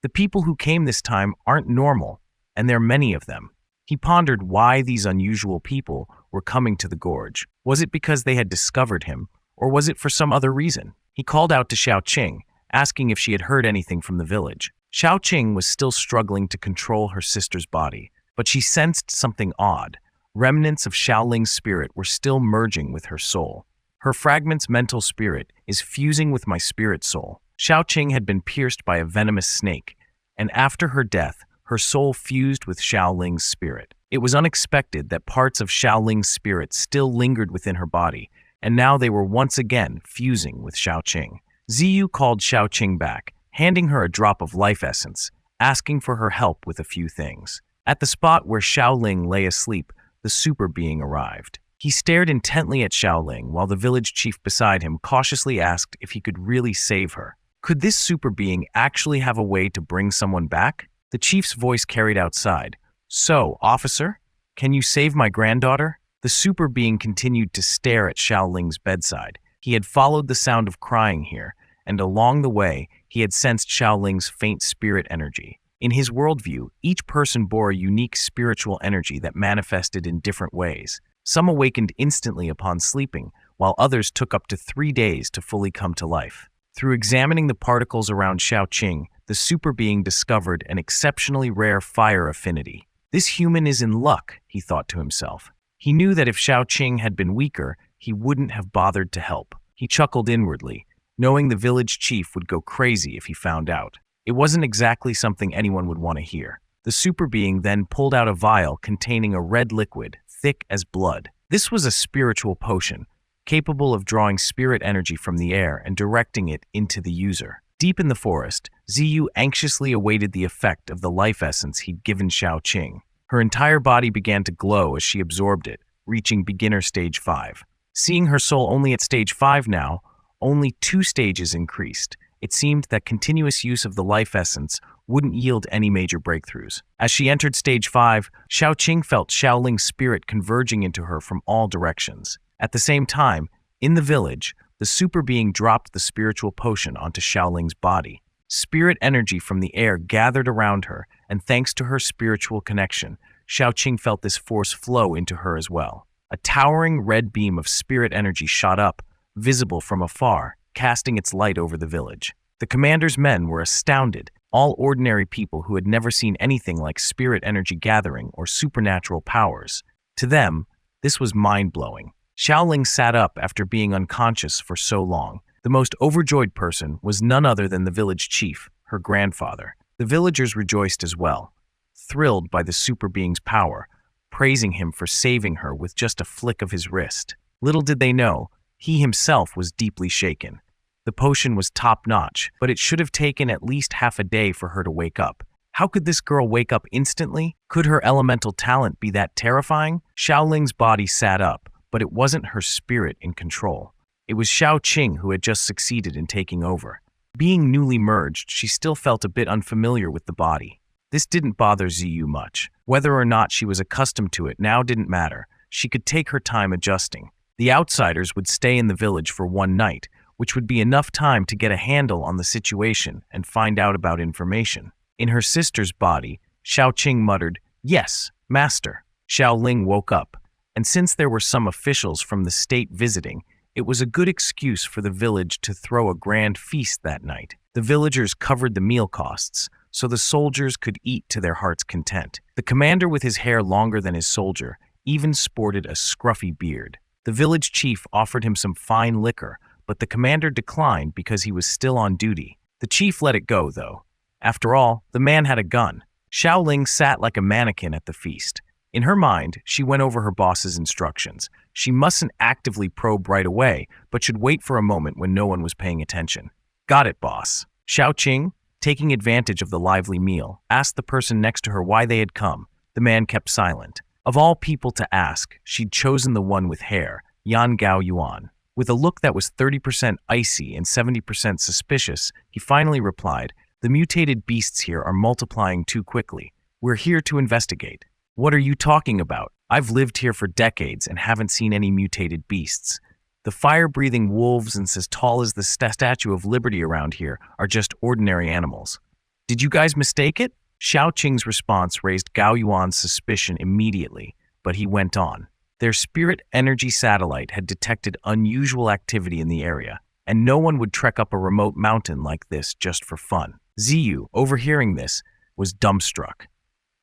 The people who came this time aren't normal, and there are many of them. He pondered why these unusual people were coming to the gorge. Was it because they had discovered him, or was it for some other reason? He called out to Xiaoqing, asking if she had heard anything from the village. Xiaoqing was still struggling to control her sister's body, but she sensed something odd. Remnants of Xiaoling's spirit were still merging with her soul. Her fragment's mental spirit is fusing with my spirit soul. Xiaoqing had been pierced by a venomous snake, and after her death, her soul fused with Xiaoling's spirit. It was unexpected that parts of Xiaoling's spirit still lingered within her body, and now they were once again fusing with Xiaoqing. Ziyu called Xiaoqing back, handing her a drop of life essence, asking for her help with a few things. At the spot where Xiaoling lay asleep, the super being arrived. He stared intently at Xiaoling while the village chief beside him cautiously asked if he could really save her. Could this super being actually have a way to bring someone back? The chief's voice carried outside. So, officer, can you save my granddaughter? The super being continued to stare at Xiaoling's bedside. He had followed the sound of crying here, and along the way, he had sensed Xiaoling's faint spirit energy. In his worldview, each person bore a unique spiritual energy that manifested in different ways. Some awakened instantly upon sleeping, while others took up to 3 days to fully come to life. Through examining the particles around Xiaoqing, the super being discovered an exceptionally rare fire affinity. This human is in luck, he thought to himself. He knew that if Xiaoqing had been weaker, he wouldn't have bothered to help. He chuckled inwardly, knowing the village chief would go crazy if he found out. It wasn't exactly something anyone would want to hear. The super being then pulled out a vial containing a red liquid, thick as blood. This was a spiritual potion, capable of drawing spirit energy from the air and directing it into the user. Deep in the forest, Ziyu anxiously awaited the effect of the life essence he'd given Xiaoqing. Her entire body began to glow as she absorbed it, reaching beginner stage 5. Seeing her soul only at stage 5 now, only 2 stages increased. It seemed that continuous use of the life essence wouldn't yield any major breakthroughs. As she entered stage 5, Xiaoqing felt Xiaoling's spirit converging into her from all directions. At the same time, in the village, the super being dropped the spiritual potion onto Xiaoling's body. Spirit energy from the air gathered around her, and thanks to her spiritual connection, Xiaoqing felt this force flow into her as well. A towering red beam of spirit energy shot up, visible from afar, casting its light over the village. The commander's men were astounded, all ordinary people who had never seen anything like spirit energy gathering or supernatural powers. To them, this was mind-blowing. Xiaoling sat up after being unconscious for so long. The most overjoyed person was none other than the village chief, her grandfather. The villagers rejoiced as well, thrilled by the super being's power, praising him for saving her with just a flick of his wrist. Little did they know, he himself was deeply shaken. The potion was top-notch, but it should have taken at least half a day for her to wake up. How could this girl wake up instantly? Could her elemental talent be that terrifying? Xiaoling's body sat up, but it wasn't her spirit in control. It was Xiaoqing who had just succeeded in taking over. Being newly merged, she still felt a bit unfamiliar with the body. This didn't bother Ziyu much. Whether or not she was accustomed to it now didn't matter. She could take her time adjusting. The outsiders would stay in the village for one night, which would be enough time to get a handle on the situation and find out about information. In her sister's body, Xiaoqing muttered, "Yes, master." Xiaoling woke up, and since there were some officials from the state visiting, it was a good excuse for the village to throw a grand feast that night. The villagers covered the meal costs, so the soldiers could eat to their heart's content. The commander, with his hair longer than his soldier, even sported a scruffy beard. The village chief offered him some fine liquor, but the commander declined because he was still on duty. The chief let it go, though. After all, the man had a gun. Xiaoling sat like a mannequin at the feast. In her mind, she went over her boss's instructions. She mustn't actively probe right away, but should wait for a moment when no one was paying attention. "Got it, boss." Xiaoqing, taking advantage of the lively meal, asked the person next to her why they had come. The man kept silent. Of all people to ask, she'd chosen the one with hair, Yan Gao Yuan. With a look that was 30% icy and 70% suspicious, he finally replied, "The mutated beasts here are multiplying too quickly. We're here to investigate." "What are you talking about? I've lived here for decades and haven't seen any mutated beasts. The fire-breathing wolves and as tall as the Statue of Liberty around here are just ordinary animals. Did you guys mistake it?" Xiaoqing's response raised Gao Yuan's suspicion immediately, but he went on. Their spirit energy satellite had detected unusual activity in the area, and no one would trek up a remote mountain like this just for fun. Ziyu, overhearing this, was dumbstruck.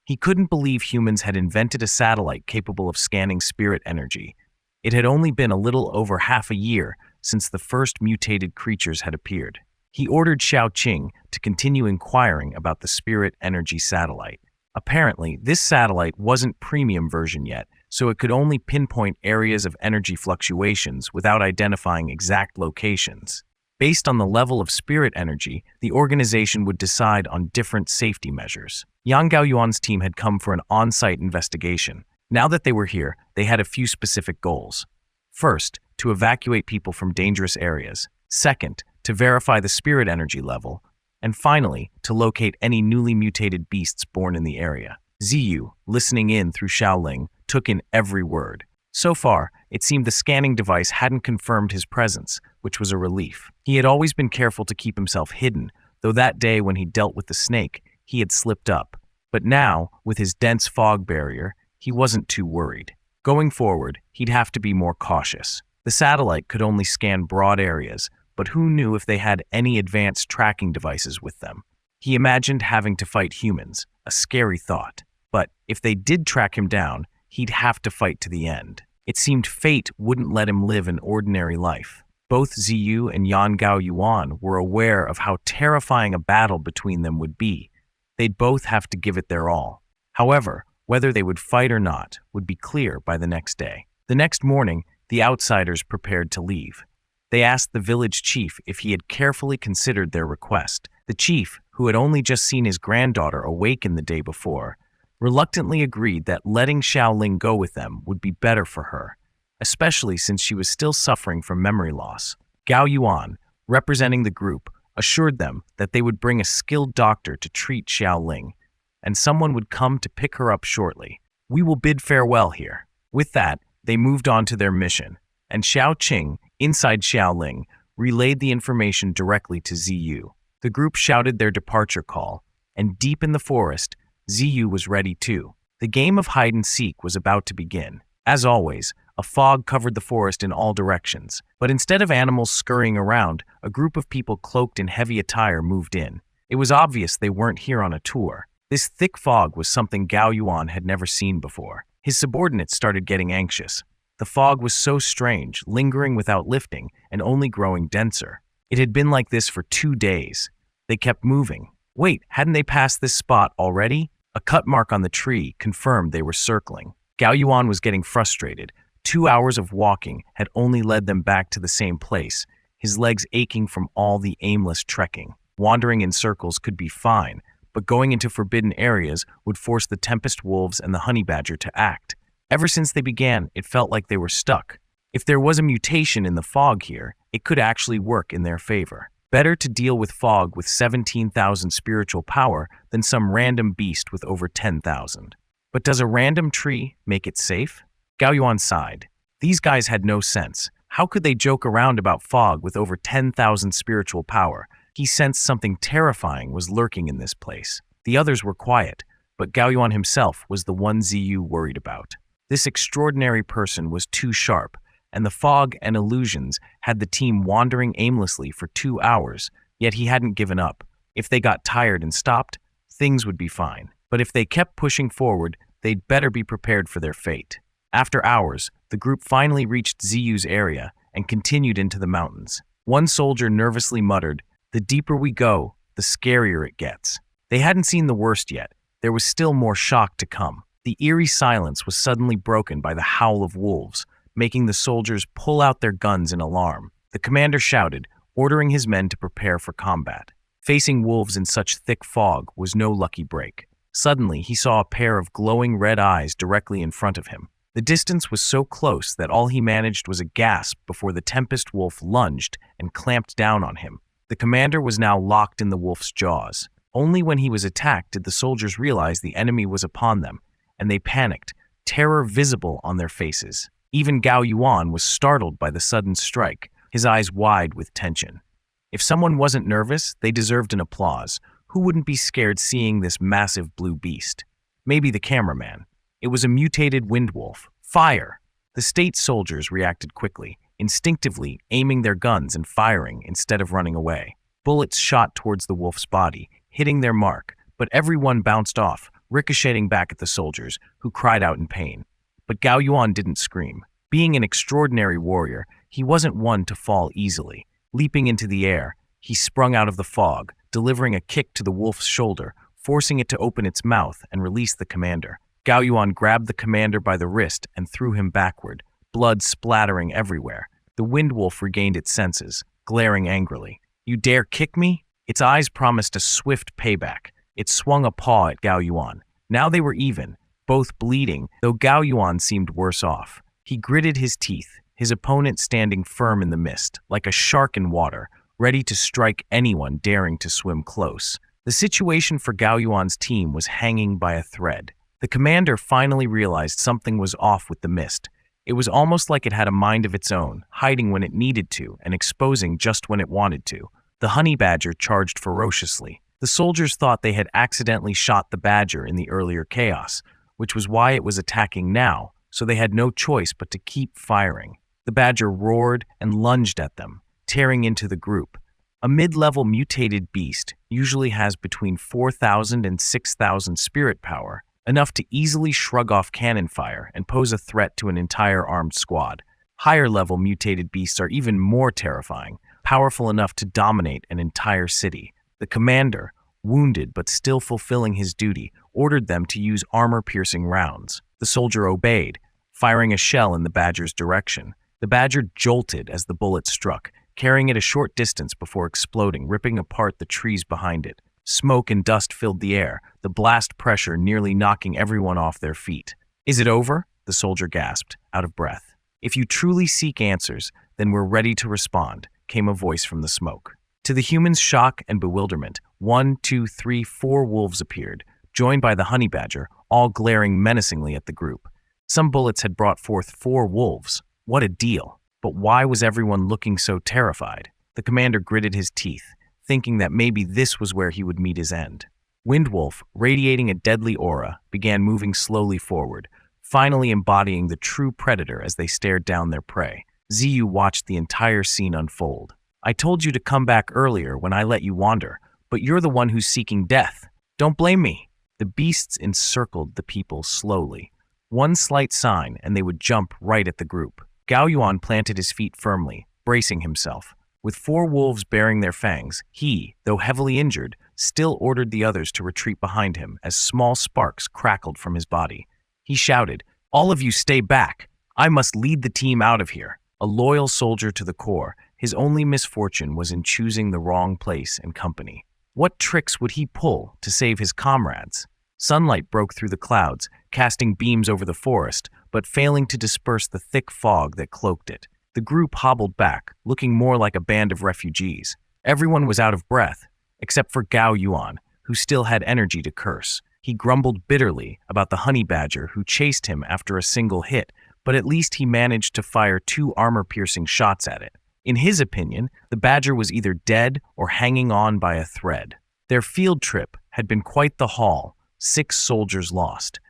He couldn't believe humans had invented a satellite capable of scanning spirit energy. It had only been a little over half a year since the first mutated creatures had appeared. He ordered Xiaoqing to continue inquiring about the spirit energy satellite. Apparently, this satellite wasn't premium version yet, so it could only pinpoint areas of energy fluctuations without identifying exact locations. Based on the level of spirit energy, the organization would decide on different safety measures. Yang Gaoyuan's team had come for an on-site investigation. Now that they were here, they had a few specific goals. First, to evacuate people from dangerous areas. Second, to verify the spirit energy level. And finally, to locate any newly mutated beasts born in the area. Ziyu, listening in through Xiaoling, took in every word. So far, it seemed the scanning device hadn't confirmed his presence, which was a relief. He had always been careful to keep himself hidden, though that day when he dealt with the snake, he had slipped up. But now, with his dense fog barrier, he wasn't too worried. Going forward, he'd have to be more cautious. The satellite could only scan broad areas, but who knew if they had any advanced tracking devices with them? He imagined having to fight humans, a scary thought. But if they did track him down, he'd have to fight to the end. It seemed fate wouldn't let him live an ordinary life. Both Ziyu and Yan Gao Yuan were aware of how terrifying a battle between them would be. They'd both have to give it their all. However, whether they would fight or not would be clear by the next day. The next morning, the outsiders prepared to leave. They asked the village chief if he had carefully considered their request. The chief, who had only just seen his granddaughter awaken the day before, reluctantly agreed that letting Xiaoling go with them would be better for her, especially since she was still suffering from memory loss. Gao Yuan, representing the group, assured them that they would bring a skilled doctor to treat Xiaoling, and someone would come to pick her up shortly. We will bid farewell here. With that, they moved on to their mission, and Xiao Qing, inside Xiaoling, relayed the information directly to Ziyu. The group shouted their departure call, and deep in the forest, Ziyu was ready too. The game of hide-and-seek was about to begin. As always, a fog covered the forest in all directions, but instead of animals scurrying around, a group of people cloaked in heavy attire moved in. It was obvious they weren't here on a tour. This thick fog was something Gao Yuan had never seen before. His subordinates started getting anxious. The fog was so strange, lingering without lifting, and only growing denser. It had been like this for 2 days. They kept moving. Wait, hadn't they passed this spot already? A cut mark on the tree confirmed they were circling. Gao Yuan was getting frustrated. 2 hours of walking had only led them back to the same place, his legs aching from all the aimless trekking. Wandering in circles could be fine, but going into forbidden areas would force the tempest wolves and the honey badger to act. Ever since they began, it felt like they were stuck. If there was a mutation in the fog here, it could actually work in their favor. Better to deal with fog with 17,000 spiritual power than some random beast with over 10,000. But does a random tree make it safe? Gao Yuan sighed. These guys had no sense. How could they joke around about fog with over 10,000 spiritual power? He sensed something terrifying was lurking in this place. The others were quiet, but Gao Yuan himself was the one Ziyu worried about. This extraordinary person was too sharp, and the fog and illusions had the team wandering aimlessly for 2 hours, yet he hadn't given up. If they got tired and stopped, things would be fine. But if they kept pushing forward, they'd better be prepared for their fate. After hours, the group finally reached Ziyu's area and continued into the mountains. One soldier nervously muttered, "The deeper we go, the scarier it gets." They hadn't seen the worst yet. There was still more shock to come. The eerie silence was suddenly broken by the howl of wolves, making the soldiers pull out their guns in alarm. The commander shouted, ordering his men to prepare for combat. Facing wolves in such thick fog was no lucky break. Suddenly, he saw a pair of glowing red eyes directly in front of him. The distance was so close that all he managed was a gasp before the tempest wolf lunged and clamped down on him. The commander was now locked in the wolf's jaws. Only when he was attacked did the soldiers realize the enemy was upon them, and they panicked, terror visible on their faces. Even Gao Yuan was startled by the sudden strike, his eyes wide with tension. If someone wasn't nervous, they deserved an applause. Who wouldn't be scared seeing this massive blue beast? Maybe the cameraman. It was a mutated wind wolf. Fire! The state soldiers reacted quickly, instinctively aiming their guns and firing instead of running away. Bullets shot towards the wolf's body, hitting their mark, but everyone bounced off, ricocheting back at the soldiers, who cried out in pain. But Gao Yuan didn't scream. Being an extraordinary warrior, he wasn't one to fall easily. Leaping into the air, he sprung out of the fog, delivering a kick to the wolf's shoulder, forcing it to open its mouth and release the commander. Gao Yuan grabbed the commander by the wrist and threw him backward, blood splattering everywhere. The wind wolf regained its senses, glaring angrily. "You dare kick me?" Its eyes promised a swift payback. It swung a paw at Gao Yuan. Now they were even, both bleeding, though Gao Yuan seemed worse off. He gritted his teeth, his opponent standing firm in the mist, like a shark in water, ready to strike anyone daring to swim close. The situation for Gao Yuan's team was hanging by a thread. The commander finally realized something was off with the mist. It was almost like it had a mind of its own, hiding when it needed to and exposing just when it wanted to. The honey badger charged ferociously. The soldiers thought they had accidentally shot the badger in the earlier chaos, which was why it was attacking now, so they had no choice but to keep firing. The badger roared and lunged at them, tearing into the group. A mid-level mutated beast usually has between 4,000 and 6,000 spirit power, enough to easily shrug off cannon fire and pose a threat to an entire armed squad. Higher-level mutated beasts are even more terrifying, powerful enough to dominate an entire city. The commander, wounded but still fulfilling his duty, ordered them to use armor-piercing rounds. The soldier obeyed, firing a shell in the badger's direction. The badger jolted as the bullet struck, carrying it a short distance before exploding, ripping apart the trees behind it. Smoke and dust filled the air, the blast pressure nearly knocking everyone off their feet. "Is it over?" the soldier gasped, out of breath. "If you truly seek answers, then we're ready to respond," came a voice from the smoke. To the humans' shock and bewilderment, 1, 2, 3, 4 wolves appeared, joined by the honey badger, all glaring menacingly at the group. Some bullets had brought forth 4 wolves. What a deal! But why was everyone looking so terrified? The commander gritted his teeth, thinking that maybe this was where he would meet his end. Windwolf, radiating a deadly aura, began moving slowly forward, finally embodying the true predator as they stared down their prey. Ziyu watched the entire scene unfold. "I told you to come back earlier when I let you wander, but you're the one who's seeking death. Don't blame me." The beasts encircled the people slowly. One slight sign and they would jump right at the group. Gao Yuan planted his feet firmly, bracing himself. With 4 wolves bearing their fangs, he, though heavily injured, still ordered the others to retreat behind him as small sparks crackled from his body. He shouted, "All of you stay back! I must lead the team out of here." A loyal soldier to the core, his only misfortune was in choosing the wrong place and company. What tricks would he pull to save his comrades? Sunlight broke through the clouds, casting beams over the forest, but failing to disperse the thick fog that cloaked it. The group hobbled back, looking more like a band of refugees. Everyone was out of breath, except for Gao Yuan, who still had energy to curse. He grumbled bitterly about the honey badger who chased him after a single hit, but at least he managed to fire 2 armor-piercing shots at it. In his opinion, the badger was either dead or hanging on by a thread. Their field trip had been quite the haul, 6 soldiers lost.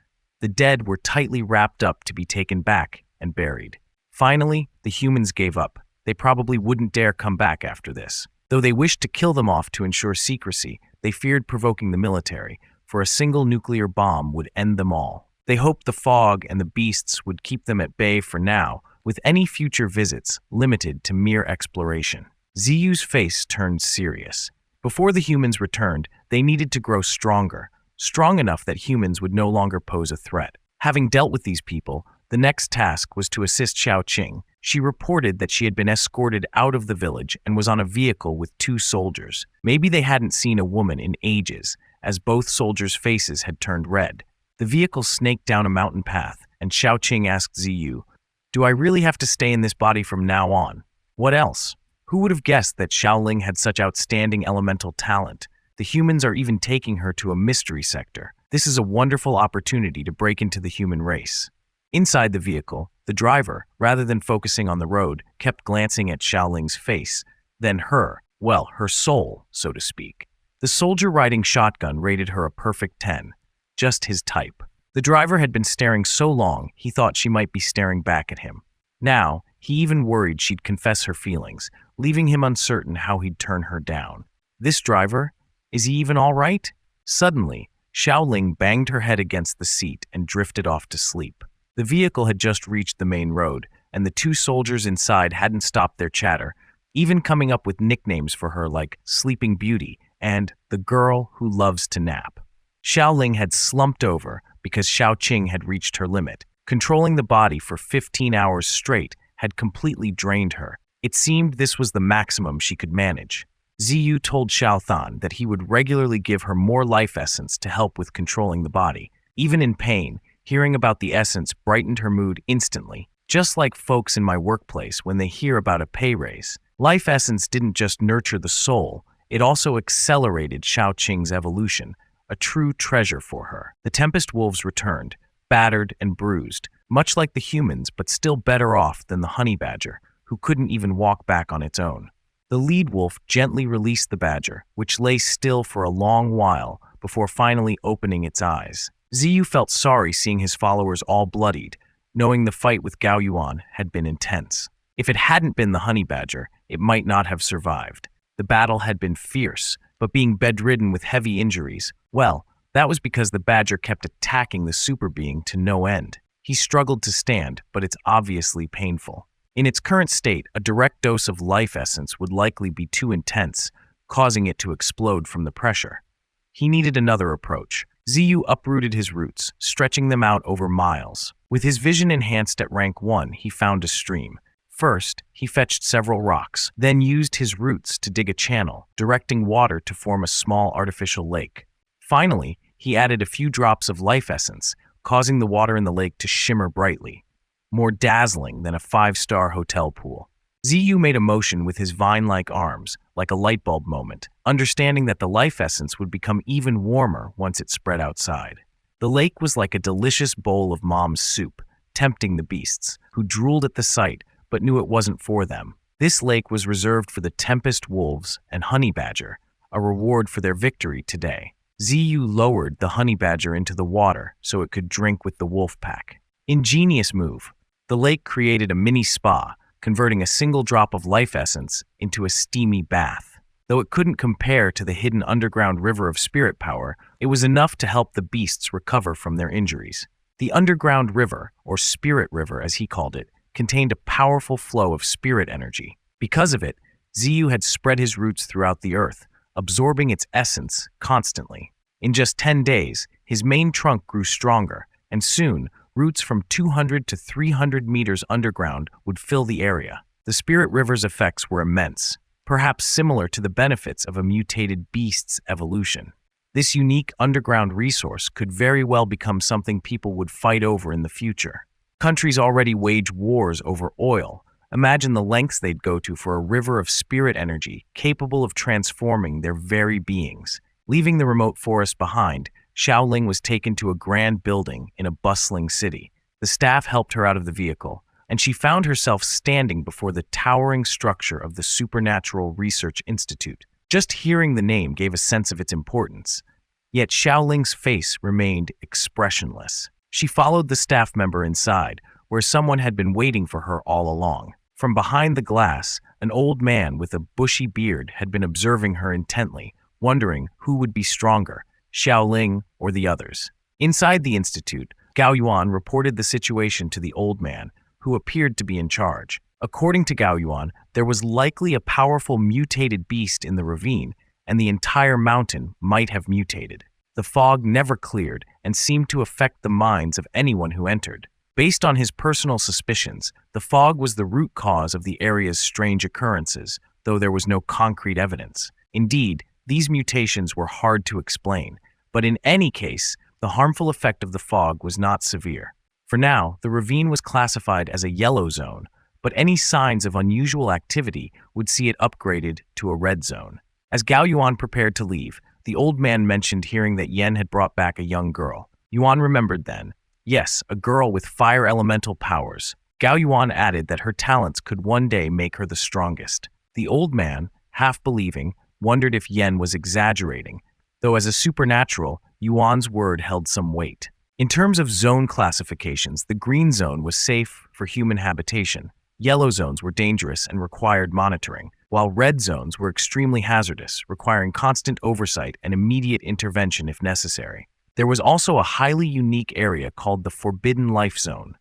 The dead were tightly wrapped up to be taken back and buried. Finally, the humans gave up. They probably wouldn't dare come back after this. Though they wished to kill them off to ensure secrecy, they feared provoking the military, for a single nuclear bomb would end them all. They hoped the fog and the beasts would keep them at bay for now, with any future visits limited to mere exploration. Ziyu's face turned serious. Before the humans returned, they needed to grow stronger, strong enough that humans would no longer pose a threat. Having dealt with these people, the next task was to assist Xiaoqing. She reported that she had been escorted out of the village and was on a vehicle with 2 soldiers. Maybe they hadn't seen a woman in ages, as both soldiers' faces had turned red. The vehicle snaked down a mountain path, and Xiaoqing asked Ziyu, "Do I really have to stay in this body from now on?" "What else? Who would have guessed that Xiaoling had such outstanding elemental talent? The humans are even taking her to a mystery sector. This is a wonderful opportunity to break into the human race." Inside the vehicle, the driver, rather than focusing on the road, kept glancing at Xiaoling's face, then her soul, so to speak. The soldier riding shotgun rated her a perfect 10, just his type. The driver had been staring so long, he thought she might be staring back at him. Now, he even worried she'd confess her feelings, leaving him uncertain how he'd turn her down. This driver? Is he even all right? Suddenly, Xiaoling banged her head against the seat and drifted off to sleep. The vehicle had just reached the main road, and the 2 soldiers inside hadn't stopped their chatter, even coming up with nicknames for her like Sleeping Beauty and the girl who loves to nap. Xiaoling had slumped over because Xiaoqing had reached her limit. Controlling the body for 15 hours straight had completely drained her. It seemed this was the maximum she could manage. Ziyu told Xiaothan that he would regularly give her more life essence to help with controlling the body. Even in pain, hearing about the essence brightened her mood instantly, just like folks in my workplace when they hear about a pay raise. Life essence didn't just nurture the soul, it also accelerated Xiaoqing's evolution, a true treasure for her. The Tempest Wolves returned, battered and bruised, much like the humans but still better off than the honey badger, who couldn't even walk back on its own. The lead wolf gently released the badger, which lay still for a long while before finally opening its eyes. Ziyu felt sorry seeing his followers all bloodied, knowing the fight with Gao Yuan had been intense. If it hadn't been the honey badger, it might not have survived. The battle had been fierce, but being bedridden with heavy injuries, well, that was because the badger kept attacking the super being to no end. He struggled to stand, but it's obviously painful. In its current state, a direct dose of life essence would likely be too intense, causing it to explode from the pressure. He needed another approach. Ziyu uprooted his roots, stretching them out over miles. With his vision enhanced at rank 1, he found a stream. First, he fetched several rocks, then used his roots to dig a channel, directing water to form a small artificial lake. Finally, he added a few drops of life essence, causing the water in the lake to shimmer brightly, more dazzling than a five-star hotel pool. Ziyu made a motion with his vine-like arms, like a light bulb moment, understanding that the life essence would become even warmer once it spread outside. The lake was like a delicious bowl of mom's soup, tempting the beasts, who drooled at the sight but knew it wasn't for them. This lake was reserved for the tempest wolves and honey badger, a reward for their victory today. Ziyu lowered the honey badger into the water so it could drink with the wolf pack. Ingenious move. The lake created a mini spa, converting a single drop of life essence into a steamy bath. Though it couldn't compare to the hidden underground river of spirit power, it was enough to help the beasts recover from their injuries. The underground river, or spirit river as he called it, contained a powerful flow of spirit energy. Because of it, Ziyu had spread his roots throughout the earth, absorbing its essence constantly. In just 10 days, his main trunk grew stronger, and soon, roots from 200 to 300 meters underground would fill the area. The spirit river's effects were immense, perhaps similar to the benefits of a mutated beast's evolution. This unique underground resource could very well become something people would fight over in the future. Countries already wage wars over oil. Imagine the lengths they'd go to for a river of spirit energy capable of transforming their very beings. Leaving the remote forest behind, Xiaoling was taken to a grand building in a bustling city. The staff helped her out of the vehicle, and she found herself standing before the towering structure of the Supernatural Research Institute. Just hearing the name gave a sense of its importance. Yet Xiaoling's face remained expressionless. She followed the staff member inside, where someone had been waiting for her all along. From behind the glass, an old man with a bushy beard had been observing her intently, wondering who would be stronger, Xiaoling or the others. Inside the institute, Gao Yuan reported the situation to the old man, who appeared to be in charge. According to Gao Yuan, there was likely a powerful mutated beast in the ravine, and the entire mountain might have mutated. The fog never cleared and seemed to affect the minds of anyone who entered. Based on his personal suspicions, the fog was the root cause of the area's strange occurrences, though there was no concrete evidence. Indeed, these mutations were hard to explain, but in any case, the harmful effect of the fog was not severe. For now, the ravine was classified as a yellow zone, but any signs of unusual activity would see it upgraded to a red zone. As Gao Yuan prepared to leave, the old man mentioned hearing that Yen had brought back a young girl. Yuan remembered then. Yes, a girl with fire elemental powers. Gao Yuan added that her talents could one day make her the strongest. The old man, half believing, wondered if Yen was exaggerating, though as a supernatural, Yuan's word held some weight. In terms of zone classifications, the green zone was safe for human habitation. Yellow zones were dangerous and required monitoring, while red zones were extremely hazardous, requiring constant oversight and immediate intervention if necessary. There was also a highly unique area called the Forbidden Life Zone.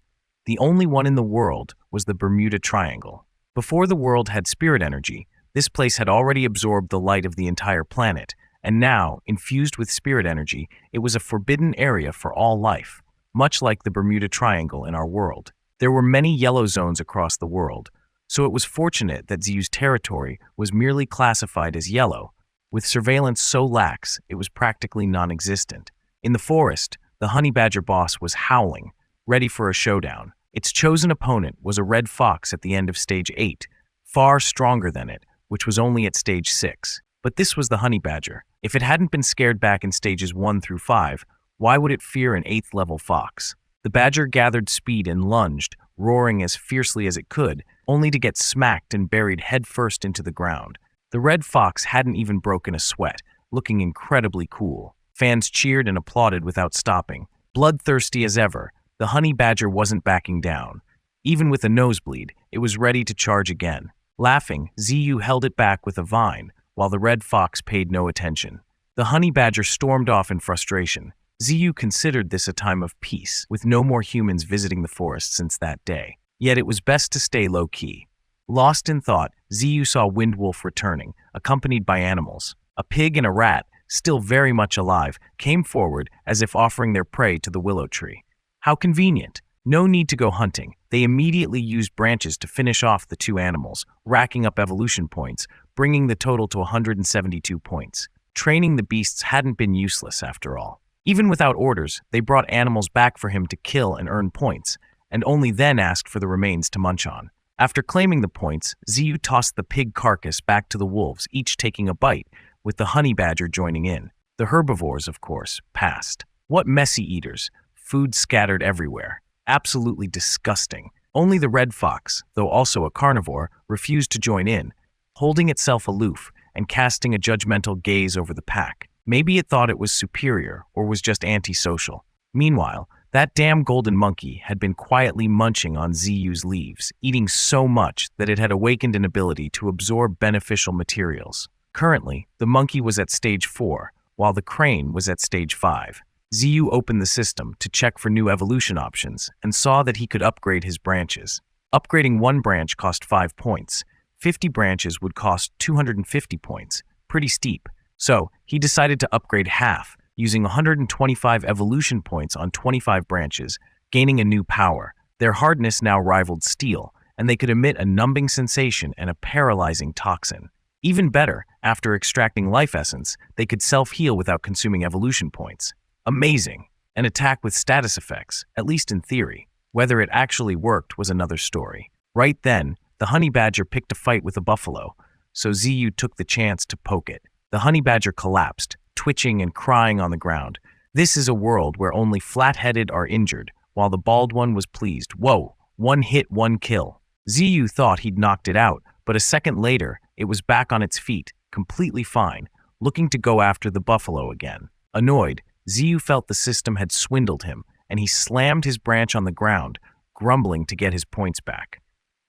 The only one in the world was the Bermuda Triangle. Before the world had spirit energy, this place had already absorbed the light of the entire planet, and now, infused with spirit energy, it was a forbidden area for all life, much like the Bermuda Triangle in our world. There were many yellow zones across the world, so it was fortunate that Ziyu's territory was merely classified as yellow. With surveillance so lax, it was practically non-existent. In the forest, the honey badger boss was howling, ready for a showdown. Its chosen opponent was a red fox at the end of stage 8, far stronger than it, which was only at stage 6. But this was the honey badger. If it hadn't been scared back in stages 1 through 5, why would it fear an 8th level fox? The badger gathered speed and lunged, roaring as fiercely as it could, only to get smacked and buried headfirst into the ground. The red fox hadn't even broken a sweat, looking incredibly cool. Fans cheered and applauded without stopping. Bloodthirsty as ever, the honey badger wasn't backing down. Even with a nosebleed, it was ready to charge again. Laughing, Ziyu held it back with a vine, while the red fox paid no attention. The honey badger stormed off in frustration. Ziyu considered this a time of peace, with no more humans visiting the forest since that day. Yet it was best to stay low-key. Lost in thought, Ziyu saw Windwolf returning, accompanied by animals. A pig and a rat, still very much alive, came forward as if offering their prey to the willow tree. How convenient. No need to go hunting. They immediately used branches to finish off the two animals, racking up evolution points, bringing the total to 172 points. Training the beasts hadn't been useless after all. Even without orders, they brought animals back for him to kill and earn points, and only then asked for the remains to munch on. After claiming the points, Ziyu tossed the pig carcass back to the wolves, each taking a bite, with the honey badger joining in. The herbivores, of course, passed. What messy eaters. Food scattered everywhere. Absolutely disgusting. Only the red fox, though also a carnivore, refused to join in, holding itself aloof and casting a judgmental gaze over the pack. Maybe it thought it was superior or was just antisocial. Meanwhile, that damn golden monkey had been quietly munching on Ziyu's leaves, eating so much that it had awakened an ability to absorb beneficial materials. Currently, the monkey was at stage 4, while the crane was at stage 5. Ziyu opened the system to check for new evolution options and saw that he could upgrade his branches. Upgrading one branch cost 5 points. 50 branches would cost 250 points. Pretty steep. So, he decided to upgrade half, using 125 evolution points on 25 branches, gaining a new power. Their hardness now rivaled steel, and they could emit a numbing sensation and a paralyzing toxin. Even better, after extracting life essence, they could self-heal without consuming evolution points. Amazing! An attack with status effects, at least in theory. Whether it actually worked was another story. Right then, the honey badger picked a fight with a buffalo, so Ziyu took the chance to poke it. The honey badger collapsed, twitching and crying on the ground. This is a world where only flat-headed are injured, while the bald one was pleased. Whoa, one hit, one kill. Ziyu thought he'd knocked it out, but a second later, it was back on its feet, completely fine, looking to go after the buffalo again. Annoyed, Ziyu felt the system had swindled him, and he slammed his branch on the ground, grumbling to get his points back.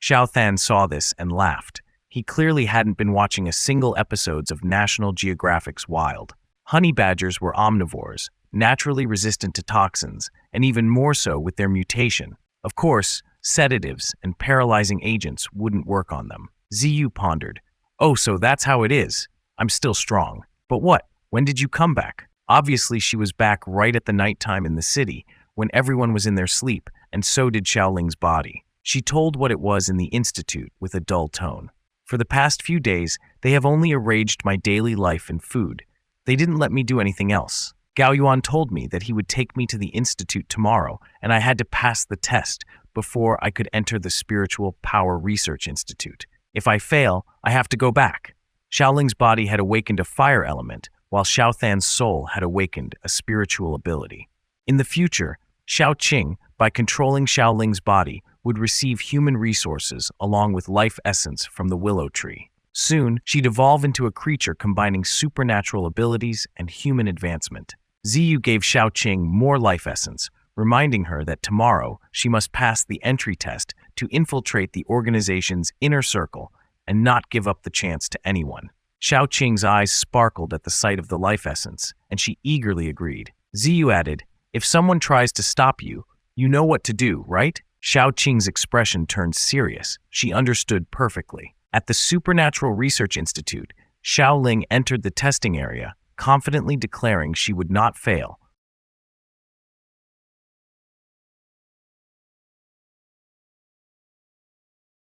Xiao Than saw this and laughed. He clearly hadn't been watching a single episode of National Geographic's Wild. Honey badgers were omnivores, naturally resistant to toxins, and even more so with their mutation. Of course, sedatives and paralyzing agents wouldn't work on them. Ziyu pondered. Oh, so that's how it is. I'm still strong. But what? When did you come back? Obviously, she was back right at the nighttime in the city, when everyone was in their sleep, and so did Xiaoling's body. She told what it was in the institute with a dull tone. For the past few days, they have only arranged my daily life and food. They didn't let me do anything else. Gao Yuan told me that he would take me to the institute tomorrow, and I had to pass the test before I could enter the Spiritual Power Research Institute. If I fail, I have to go back. Xiaoling's body had awakened a fire element, while Xiao Than's soul had awakened a spiritual ability. In the future, Xiao Qing, by controlling Xiaoling's body, would receive human resources along with life essence from the willow tree. Soon, she'd evolve into a creature combining supernatural abilities and human advancement. Ziyu gave Xiao Qing more life essence, reminding her that tomorrow she must pass the entry test to infiltrate the organization's inner circle and not give up the chance to anyone. Xiao Qing's eyes sparkled at the sight of the life essence, and she eagerly agreed. Ziyu added, "If someone tries to stop you, you know what to do, right?" Xiao Qing's expression turned serious. She understood perfectly. At the Supernatural Research Institute, Xiaoling entered the testing area, confidently declaring she would not fail,